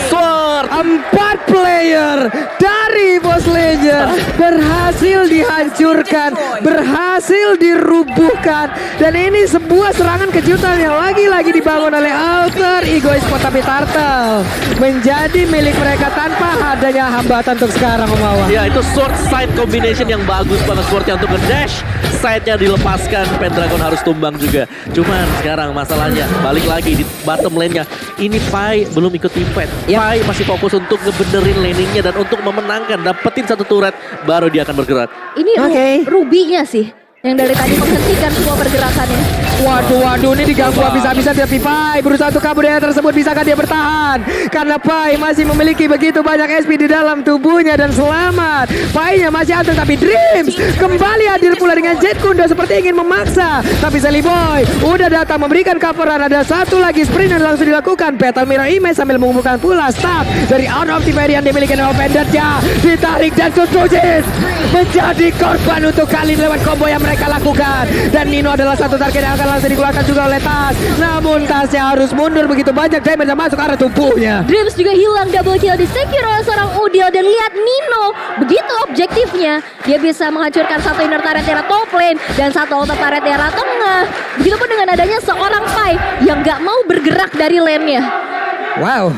Sword 4 player dari Evolve Legends berhasil dihancurkan, berhasil dirubuhkan, dan ini sebuah serangan kejutan yang lagi-lagi dibangun oleh Alter Ego Esports. Tapi Turtle menjadi milik mereka tanpa adanya hambatan untuk sekarang, Om Wawa. Ya, itu sword side combination yang bagus banget. Swordnya untuk nge-dash, side-nya dilepaskan, Pendragon harus tumbang juga. Cuman sekarang masalahnya balik lagi di bottom lane-nya. Ini Pai belum ikut team fight. Pai masih fokus untuk ngebenerin laning-nya dan untuk memenangkan, dapetin satu turret, baru dia akan bergerak. Ini Ruby-nya sih yang dari tadi menghentikan semua pergerakannya. Waduh, ini diganggu habis-habisan, tapi Pai berusaha untuk kabur dari tersebut. Bisakah dia bertahan? Karena Pai masih memiliki begitu banyak SP di dalam tubuhnya, dan selamat. Pai-nya masih ada, tapi Dreams kembali hadir pula dengan Jet Kundo seperti ingin memaksa. Tapi Sally Boy udah datang memberikan coveran. Ada satu lagi sprint yang langsung dilakukan. Battle Mirror Image sambil mengumpulkan pula staff dari Out of the Barrier yang dimiliki oleh Pendant-nya. Ditarik dan Sutsujin menjadi korban untuk kali lewat combo yang mereka lakukan. Dan Nino adalah satu target yang akan langsung dikeluarkan juga oleh Tas. Namun Tasnya harus mundur, begitu banyak damage yang masuk arah tubuhnya. Dreams juga hilang, double kill di secure oleh seorang Udil. Dan lihat Nino, begitu objektifnya, dia bisa menghancurkan satu inner turret era top lane dan satu outer turret era tengah. Begitupun dengan adanya seorang Pai yang gak mau bergerak dari lane-nya. Wow.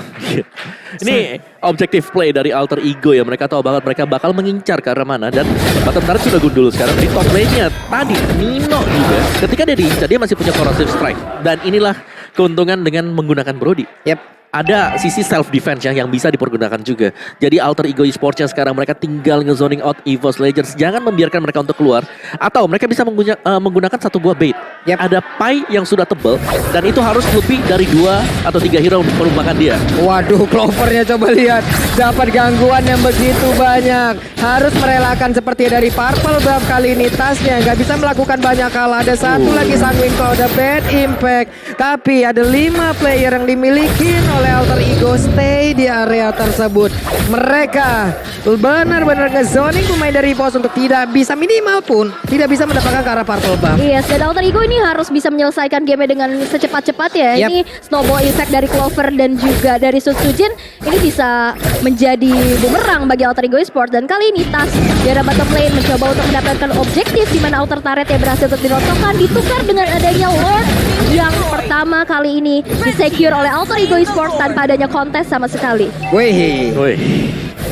Ini objektif play dari Alter Ego ya. Mereka tahu banget mereka bakal mengincar ke arah mana. Dan bottom turret sudah gundul sekarang di top lane-nya. Tadi Nino juga ketika dia diincar, dia masih punya corrosive strike. Dan inilah keuntungan dengan menggunakan Brody. Yep. ada sisi self defense yang bisa dipergunakan juga. Jadi Alter Ego Esports-nya sekarang mereka tinggal nge-zoning out EVOS Legends. Jangan membiarkan mereka untuk keluar. Atau mereka bisa menggunakan satu buah bait. Ada Pai yang sudah tebal dan itu harus lebih dari 2 atau 3 hero untuk merupakan dia. Waduh, Clovernya coba lihat. Dapat gangguan yang begitu banyak. Harus merelakan seperti dari Purple Buff kali ini. Tasnya nggak bisa melakukan banyak hal. Ada satu lagi Sanguine Claw, ada Bad Impact. Tapi ada 5 player yang dimiliki oleh Alter Ego stay di area tersebut. Mereka benar-benar nge-zoning pemain dari EVOS untuk tidak bisa minimal pun tidak bisa mendapatkan ke arah Purple Buff. Yes, dan Alter Ego ini harus bisa menyelesaikan game dengan secepat-cepat ya. Yap. Ini snowball effect dari Clover dan juga dari Sutsujin ini bisa menjadi bumerang bagi Alter Ego Esports. Dan kali ini Tas di arah bottom lane mencoba untuk mendapatkan objektif di mana outer turret yang berhasil untuk dirontokkan ditukar dengan adanya Lord yang pertama kali ini disecure oleh Alter Ego Esports tanpa adanya kontes sama sekali. Wih.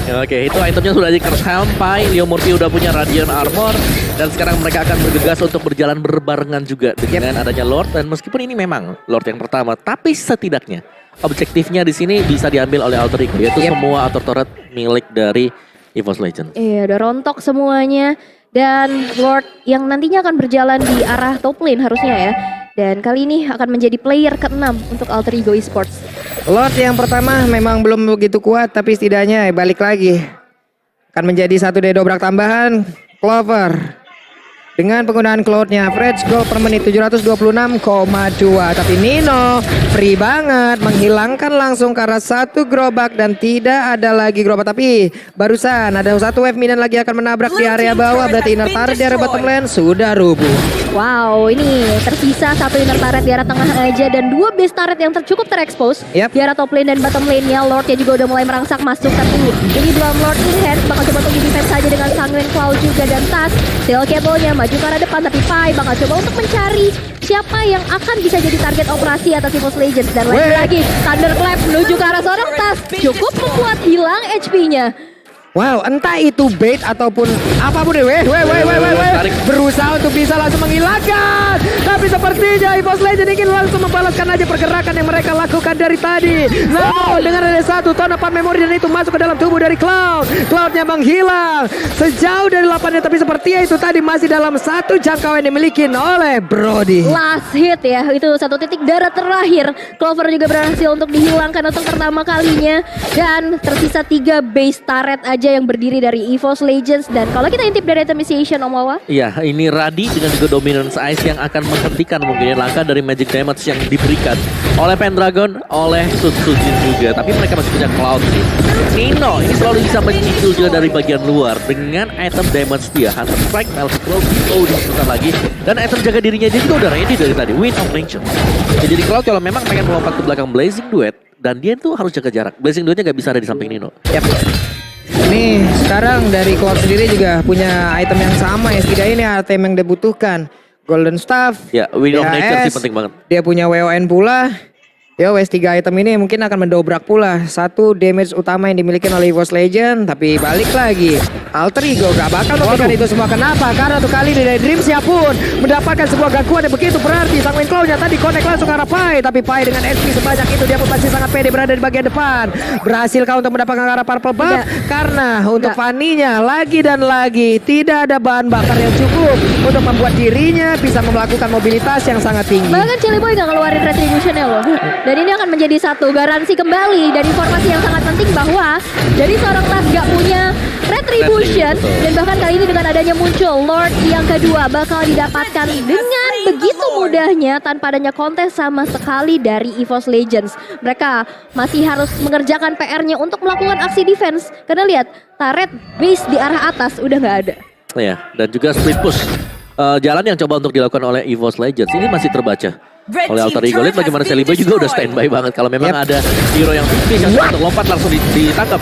Ya, oke, itu itemnya sudah di-curse helm, Pai, Leo Murphy udah punya Radiant Armor dan sekarang mereka akan bergegas untuk berjalan berbarengan juga dengan adanya Lord. Dan meskipun ini memang Lord yang pertama, tapi setidaknya objektifnya di sini bisa diambil oleh Alter Ego, yaitu semua outer turret milik dari EVOS Legends. Iya, udah rontok semuanya. Dan Lord yang nantinya akan berjalan di arah top lane harusnya ya. Dan kali ini akan menjadi player ke-6 untuk Alter Ego Esports. Lord yang pertama memang belum begitu kuat, tapi setidaknya balik lagi. Akan menjadi satu dari dobrak tambahan Clover. Dengan penggunaan cloud-nya, average gold per menit 726,2. Tapi Nino free banget, menghilangkan langsung ke arah satu gerobak dan tidak ada lagi gerobak. Tapi barusan ada satu wave minion lagi akan menabrak di area bawah. Berarti inner turret di area bottom lane sudah rubuh. Wow, ini tersisa satu inner turret di arah tengah aja dan 2 base turret yang cukup terekspos di arah top lane dan bottom lane-nya. Lord-nya juga udah mulai merangsak masuk, tapi ini belum Lord in hand. Bakal coba untuk di-defense saja dengan Sanguine Claw juga dan Tas. Steel Cable-nya maju ke arah depan, tapi Pai bakal coba untuk mencari siapa yang akan bisa jadi target operasi atas EVOS Legends. Dan lagi Thunderclap menuju ke arah seorang Tas, cukup membuat hilang HP-nya. Wow, entah itu bait ataupun apapun deh. Berusaha untuk bisa langsung menghilangkan. Tapi sepertinya EVOS Legends ingin langsung membalaskan aja pergerakan yang mereka lakukan dari tadi. Namun dengan ada satu tonapan memori dan itu masuk ke dalam tubuh dari Cloud. Cloud-nya menghilang sejauh dari 8-nya, tapi sepertinya itu tadi masih dalam satu jangkauan yang dimiliki oleh Brody. Last hit ya, itu satu titik darah terakhir. Clover juga berhasil untuk dihilangkan untuk pertama kalinya. Dan tersisa 3 base turret aja yang berdiri dari EVOS Legends. Dan kalau kita intip dari itemization Om Wawa, iya, ini Radi dengan juga Dominance Ice yang akan menghentikan mungkin langkah dari magic damage yang diberikan oleh Pendragon, oleh Sutsujin juga. Tapi mereka masih punya Cloud sih. Nino ini selalu bisa menyicil juga dari bagian luar dengan item damage dia. Hunter Strike, Melty Cloud, loading sebentar lagi. Dan item jaga dirinya dia juga udah ready dari tadi. Wind of Nature. Ya, jadi Cloud kalau memang pengen melompat ke belakang Blazing Duet, dan dia tuh harus jaga jarak. Blazing Duetnya gak bisa ada di samping Nino. Nih sekarang dari Cloud sendiri juga punya item yang sama ya. Setidaknya ini item yang dibutuhkan. Golden Staff. Ya, Wind of Nature sih penting banget. Dia punya WON pula. Ya wes 3 item ini mungkin akan mendobrak pula satu damage utama yang dimiliki oleh EVOS Legends. Tapi balik lagi Alter Ego gak bakal memberikan itu semua. Kenapa? Karena untuk kali ini dari Dreamsia pun mendapatkan sebuah gangguan yang begitu berarti. Sanguine Claw-nya tadi connect langsung ke arah Pai. Tapi Pai dengan SP sebanyak itu dia pun masih sangat pede berada di bagian depan. Berhasil kau untuk mendapatkan arah Purple Buff? Karena untuk Fanny-nya lagi dan lagi tidak ada bahan bakar yang cukup untuk membuat dirinya bisa melakukan mobilitas yang sangat tinggi. bahkan Chili Boy gak ngeluarin retribution-nya loh. Dan ini akan menjadi satu garansi kembali dari informasi yang sangat penting bahwa dari seorang Tas gak punya retribution. Dan bahkan kali ini dengan adanya muncul Lord yang kedua bakal didapatkan dengan begitu mudahnya tanpa adanya kontes sama sekali dari EVOS Legends. Mereka masih harus mengerjakan PR-nya untuk melakukan aksi defense. Karena lihat turret base di arah atas udah gak ada. Ya, dan juga split push. Jalan yang coba untuk dilakukan oleh EVOS Legends ini masih terbaca oleh Alter Ego. Lihat bagaimana Celi Boy juga udah standby banget. Kalau memang ada hero yang finish yang untuk lompat langsung ditangkap.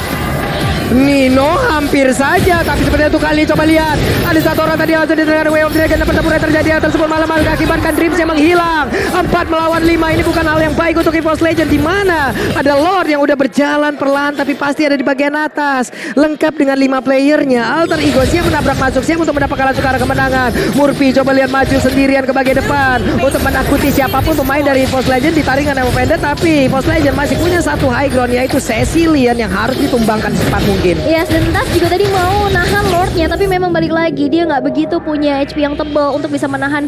Nino hampir saja, tapi seperti itu kali coba lihat. Ada satu orang tadi langsung ditentukan Way of Dragon dan pertempuran terjadi hal tersebut malah mengakibatkan Dreams yang menghilang. 4 melawan 5 ini bukan hal yang baik untuk EVOS Legend, di mana ada Lord yang udah berjalan perlahan tapi pasti ada di bagian atas. Lengkap dengan 5 playernya. Alter Ego siap menabrak masuk, siap untuk mendapatkan langsung ke arah kemenangan. Murphy coba lihat maju sendirian ke bagian depan untuk menakuti siapapun pemain dari EVOS Legend. Ditarik dengan Evo tapi EVOS Legend masih punya satu high ground, yaitu Cecilian yang harus ditumbangkan secepat mungkin. Yes, dan Tas juga tadi mau nahan Lordnya, tapi memang balik lagi dia nggak begitu punya HP yang tebal untuk bisa menahan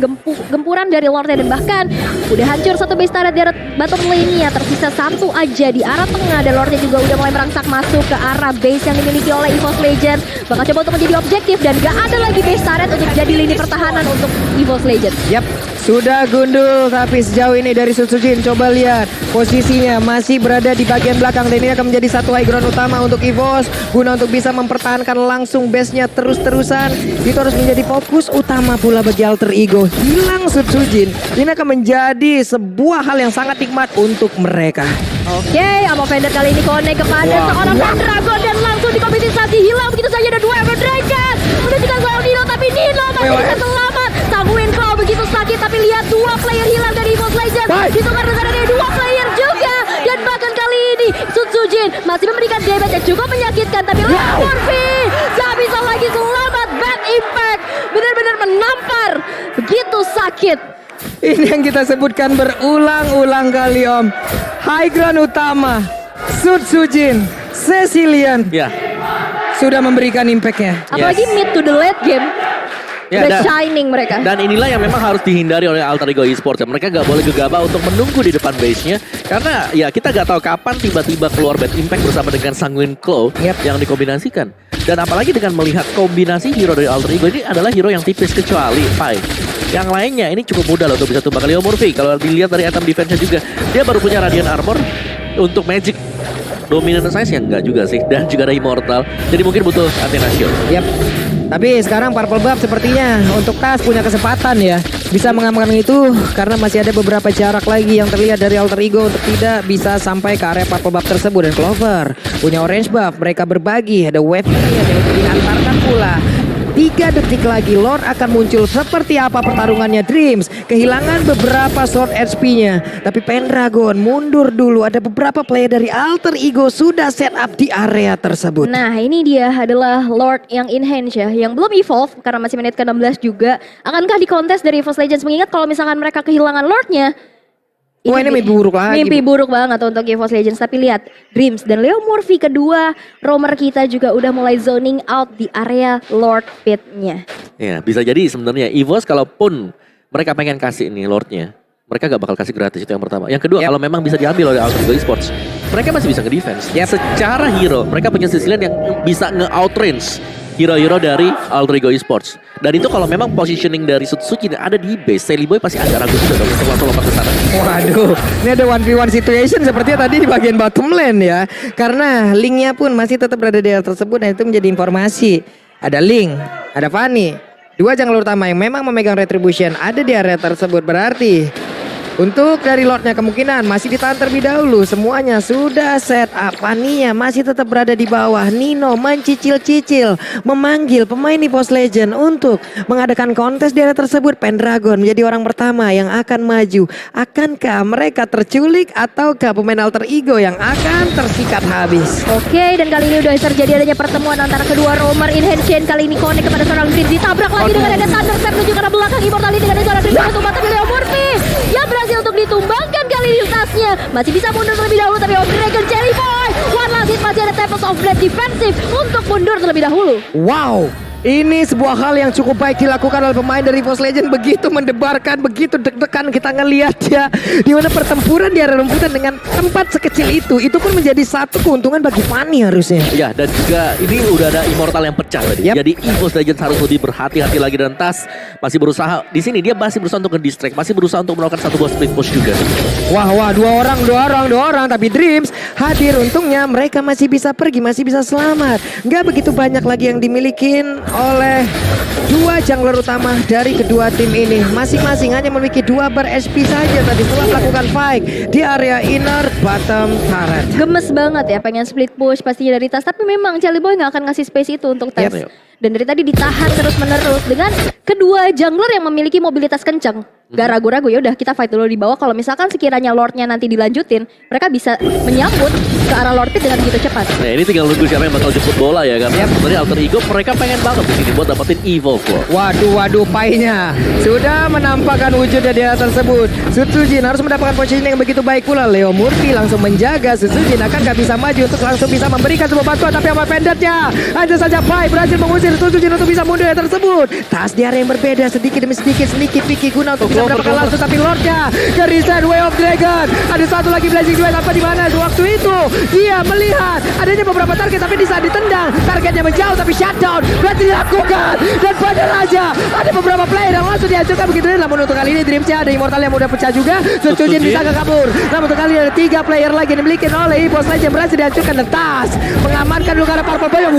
gempuran dari Lordnya, dan bahkan udah hancur satu base turret di arah bottom lane-nya, tersisa satu aja di arah tengah, dan Lordnya juga udah mulai merangsak masuk ke arah base yang dimiliki oleh EVOS Legend. Bakal coba untuk menjadi objektif dan gak ada lagi base turret untuk jadi lini pertahanan untuk EVOS Legend. Yap, sudah gundul tapi sejauh ini dari Sutsujin coba lihat posisinya masih berada di bagian belakang, dan ini akan menjadi satu high ground utama untuk EVOS guna untuk bisa mempertahankan langsung base-nya terus-terusan. Itu harus menjadi fokus utama pula bagi Alter Ego. Hilang Sutsujin, ini akan menjadi sebuah hal yang sangat nikmat untuk mereka. Oke, Amo Fender kali ini connect kepada seorang Pendragon dan langsung dikompensasi hilang begitu saja. Ada 2 Ever Dragon menunjukkan soal Nino, tapi Nino masih bisa selamat. Sanguin Claw begitu sakit, tapi lihat 2 player hilang dari EVOS Legend. Ditukar dengan ada 2 player juga, dan bahkan kali ini Sutsujin masih memberikan damage yang cukup menyakitkan, tapi lihat Murphy gak bisa lagi selamat. Bad impact, benar-benar menampar begitu sakit. Ini yang kita sebutkan berulang-ulang kali Om. High ground utama Sutsujin, Cecilian sudah memberikan impactnya. Apalagi mid to the late game. The shining mereka. Dan inilah yang memang harus dihindari oleh Alter Ego Esports. Mereka gak boleh gegabah untuk menunggu di depan base-nya, karena ya kita gak tahu kapan tiba-tiba keluar Bad Impact bersama dengan Sanguine Claw yang dikombinasikan. Dan apalagi dengan melihat kombinasi hero dari Alter Ego, ini adalah hero yang tipis kecuali Pai. Yang lainnya ini cukup mudah loh untuk bisa tumbang. Leo Murphy kalau dilihat dari item defense-nya juga, dia baru punya Radiant Armor untuk Magic. Dominant size yang enggak juga sih, dan juga ada Immortal, jadi mungkin butuh Athena Shield. Yap. Tapi sekarang Purple Buff sepertinya untuk Tas punya kesempatan ya bisa mengamankan itu, karena masih ada beberapa jarak lagi yang terlihat dari Alter Ego untuk tidak bisa sampai ke area Purple Buff tersebut. Dan Clover punya Orange Buff, mereka berbagi, ada wave ini yang diantarkan pula. 3 detik lagi Lord akan muncul. Seperti apa pertarungannya Dreams? Kehilangan beberapa slot HP-nya, tapi Pendragon mundur dulu. Ada beberapa player dari Alter Ego sudah set up di area tersebut. Nah, ini dia adalah Lord yang enhance ya, yang belum evolve karena masih menit ke-16 juga. Akankah dikontes dari EVOS Legends, mengingat kalau misalkan mereka kehilangan Lordnya, wah, ini mimpi buruk lagi. Mimpi buruk banget untuk EVOS Legends. Tapi lihat, Dreams dan Leo Murphy kedua roamer kita juga udah mulai zoning out di area Lord Pit-nya. Ya, bisa jadi sebenarnya EVOS kalaupun mereka pengen kasih nih Lordnya, mereka gak bakal kasih gratis, itu yang pertama. Yang kedua, kalau memang bisa diambil oleh Alter Ego Esports, mereka masih bisa nge-defense. Secara hero, mereka punya Cecilian yang bisa nge-outrange hero-hero dari Alter Ego Esports. Dan itu kalau memang positioning dari Sutsujin ada di base, Sally Boy pasti agak ragu juga dong untuk langsung lompat ke sana. Waduh, ini ada 1v1 situation sepertinya tadi di bagian bottom lane ya. Karena linknya pun masih tetap berada di area tersebut, dan itu menjadi informasi. Ada Link, ada Fanny, 2 jungle utama yang memang memegang retribution ada di area tersebut. Berarti untuk dari Lordnya kemungkinan masih ditahan terlebih dahulu. Semuanya sudah set up. Fanny-nya masih tetap berada di bawah. Nino mencicil-cicil memanggil pemain EVOS Legend untuk mengadakan kontes di area tersebut. Pendragon menjadi orang pertama yang akan maju. Akankah mereka terculik ataukah pemain Alter Ego yang akan tersikat habis? Oke, dan kali ini udah terjadi adanya pertemuan antara kedua roamer enhance chain. Kali ini connect kepada seorang Dreams, ditabrak lagi dengan ada Thunder Step menuju ke arah belakang. Immortality dengan ada seorang Dreams yang tumbang, tapi Leo Murphy yang berhasil untuk ditumbangkan kali ini. Tasnya masih bisa mundur terlebih dahulu, tapi Dragon Jelly Boy one last hit, masih ada Tempest of Blade defensif untuk mundur terlebih dahulu. Wow, ini sebuah hal yang cukup baik dilakukan oleh pemain dari EVOS Legend. Begitu mendebarkan, begitu deg-degan kita ngelihat ya, di mana pertempuran di area rumputan dengan tempat sekecil itu pun menjadi satu keuntungan bagi Fanny harusnya. Ya, dan juga ini udah ada Immortal yang pecah tadi. Jadi EVOS Legends harus lebih berhati-hati lagi, dan Tas masih berusaha di sini, dia masih berusaha untuk nge-distract, masih berusaha untuk melakukan satu buah split push juga. Wah, dua orang, tapi Dreams hadir. Untungnya mereka masih bisa pergi, masih bisa selamat. Nggak begitu banyak lagi yang dimilikin oleh dua jungler utama dari kedua tim ini. Masing-masing hanya memiliki 2 bar HP saja tadi setelah melakukan fight di area inner bottom turret. Gemes banget ya, pengen split push pastinya dari Tas. Tapi memang Jelly Boy nggak akan ngasih space itu untuk Tas. Yep. Dan dari tadi ditahan terus menerus dengan kedua jungler yang memiliki mobilitas kencang. Gak ragu-ragu, ya udah kita fight dulu di bawah. Kalau misalkan sekiranya Lordnya nanti dilanjutin, mereka bisa menyambut ke arah Lord Pit dengan begitu cepat. Nah ini tinggal nunggu siapa yang bakal jemput bola ya kan. Sebenarnya Alter Ego mereka pengen banget di sini buat dapetin Evolve loh. Waduh, Painya sudah menampakkan wujudnya di area tersebut. Sutsujin harus mendapatkan posisi yang begitu baik pula. Leo Murphy langsung menjaga Sutsujin, akan gak bisa maju untuk langsung bisa memberikan sebuah bantuan. Tapi apa pendetnya? Hanya saja Pai berhasil mengusir Sutsujin untuk bisa mundur dari tersebut. Tas di area yang berbeda sedikit demi sedikit Vicky guna untuk bisa mendapatkan langsung. Tapi Lordnya Garrison Way of Dragon. Ada satu lagi Blazing Duel apa di mana waktu itu dia melihat adanya beberapa target, tapi di saat ditendang targetnya menjauh, tapi shutdown berarti dilakukan. Dan pada raja ada beberapa player yang langsung dihancurkan begitu. Namun untuk kali ini Dreamsnya ada Immortal yang mudah pecah juga. Sutsujin bisa kabur. Namun untuk kali ini ada 3 player lagi yang dimiliki oleh EVOS Legends berhasil dihancurkan. Dan Tas mengamankan dulu karena Purple Boy yang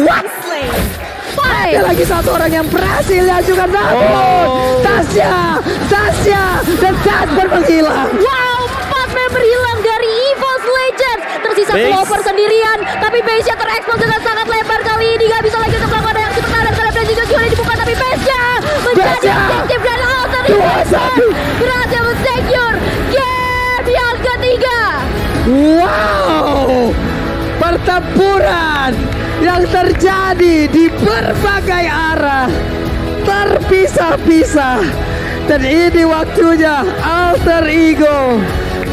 ada lagi satu orang yang berhasil dihancurkan. Namun Tasya dan Tas menghilang. Wow, 4 member hilang dari EVOS Legends. Tersisa Clover sendirian, tapi base-nya terekspos dengan sangat lebar kali ini. Gak bisa lagi untuk melakukan reaksi pertahanan karena Blazing Duel sudah dibuka, tapi base-nya menjadi objektif dan Alter Ego berhasil men-secure game yang ketiga. Wow, pertempuran yang terjadi di berbagai arah terpisah-pisah. Dan ini waktunya Alter Ego,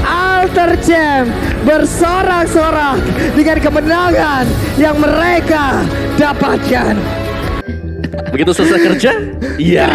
Alter Champ bersorak-sorak dengan kemenangan yang mereka dapatkan. Begitu selesai kerja? Iya.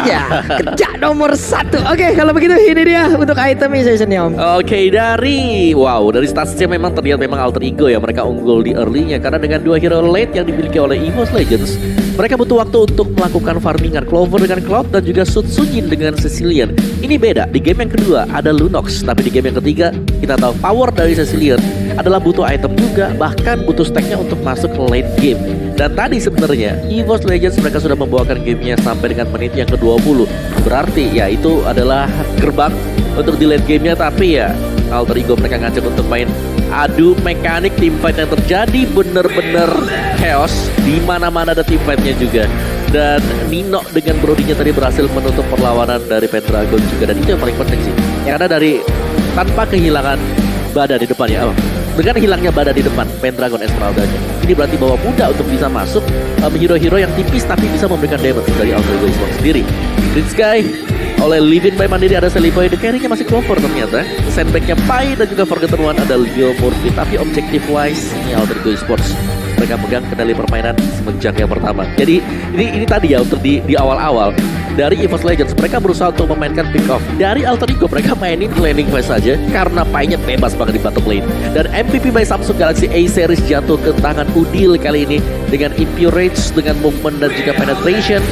Kerja nomor 1. Oke, kalau begitu ini dia untuk itemization-nya, Om. Oke, dari statsnya memang terlihat memang Alter Ego ya. Mereka unggul di early-nya karena dengan 2 hero late yang dimiliki oleh EVOS Legends, mereka butuh waktu untuk melakukan farmingan. Clover dengan Cloud dan juga Sutsujin dengan Cecilian. Ini beda. Di game yang kedua ada Lunox, tapi di game yang ketiga kita tahu power dari Cecilian adalah butuh item juga, bahkan butuh stacknya untuk masuk ke late game. Dan tadi sebenarnya EVOS Legends mereka sudah membawakan gamenya sampai dengan menit yang ke-20. Berarti ya itu adalah gerbang untuk di late gamenya. Tapi ya Alter Ego mereka ngajak untuk main adu mekanik teamfight yang terjadi bener-bener chaos. Di mana-mana ada teamfightnya juga. Dan Nino dengan Brodinya tadi berhasil menutup perlawanan dari Pendragon juga. Dan itu yang paling penting sih. Karena dari tanpa kehilangan Bada di depannya. Dengan hilangnya Bada di depan Pendragon Esmeralda-nya, ini berarti bahwa mudah untuk bisa masuk hero-hero yang tipis tapi bisa memberikan damage dari Alter Ego Esports sendiri. Green Sky oleh Livin by Mandiri ada Seliboy, the carry-nya masih Clover ternyata. Sandbag-nya Pai dan juga Forgotten One ada Leo Murphy. Tapi objective wise ini Alter Ego Esports mereka pegang kendali permainan semenjak yang pertama. Jadi ini tadi ya untuk di awal-awal dari EVOS Legends mereka berusaha untuk memainkan pick off. Dari Alter Ego mereka mainin laning phase saja karena Pai-nya bebas banget di bottom lane. Dan MVP by Samsung Galaxy A series jatuh ke tangan Udil kali ini dengan Impure Rage dengan movement dan juga penetration.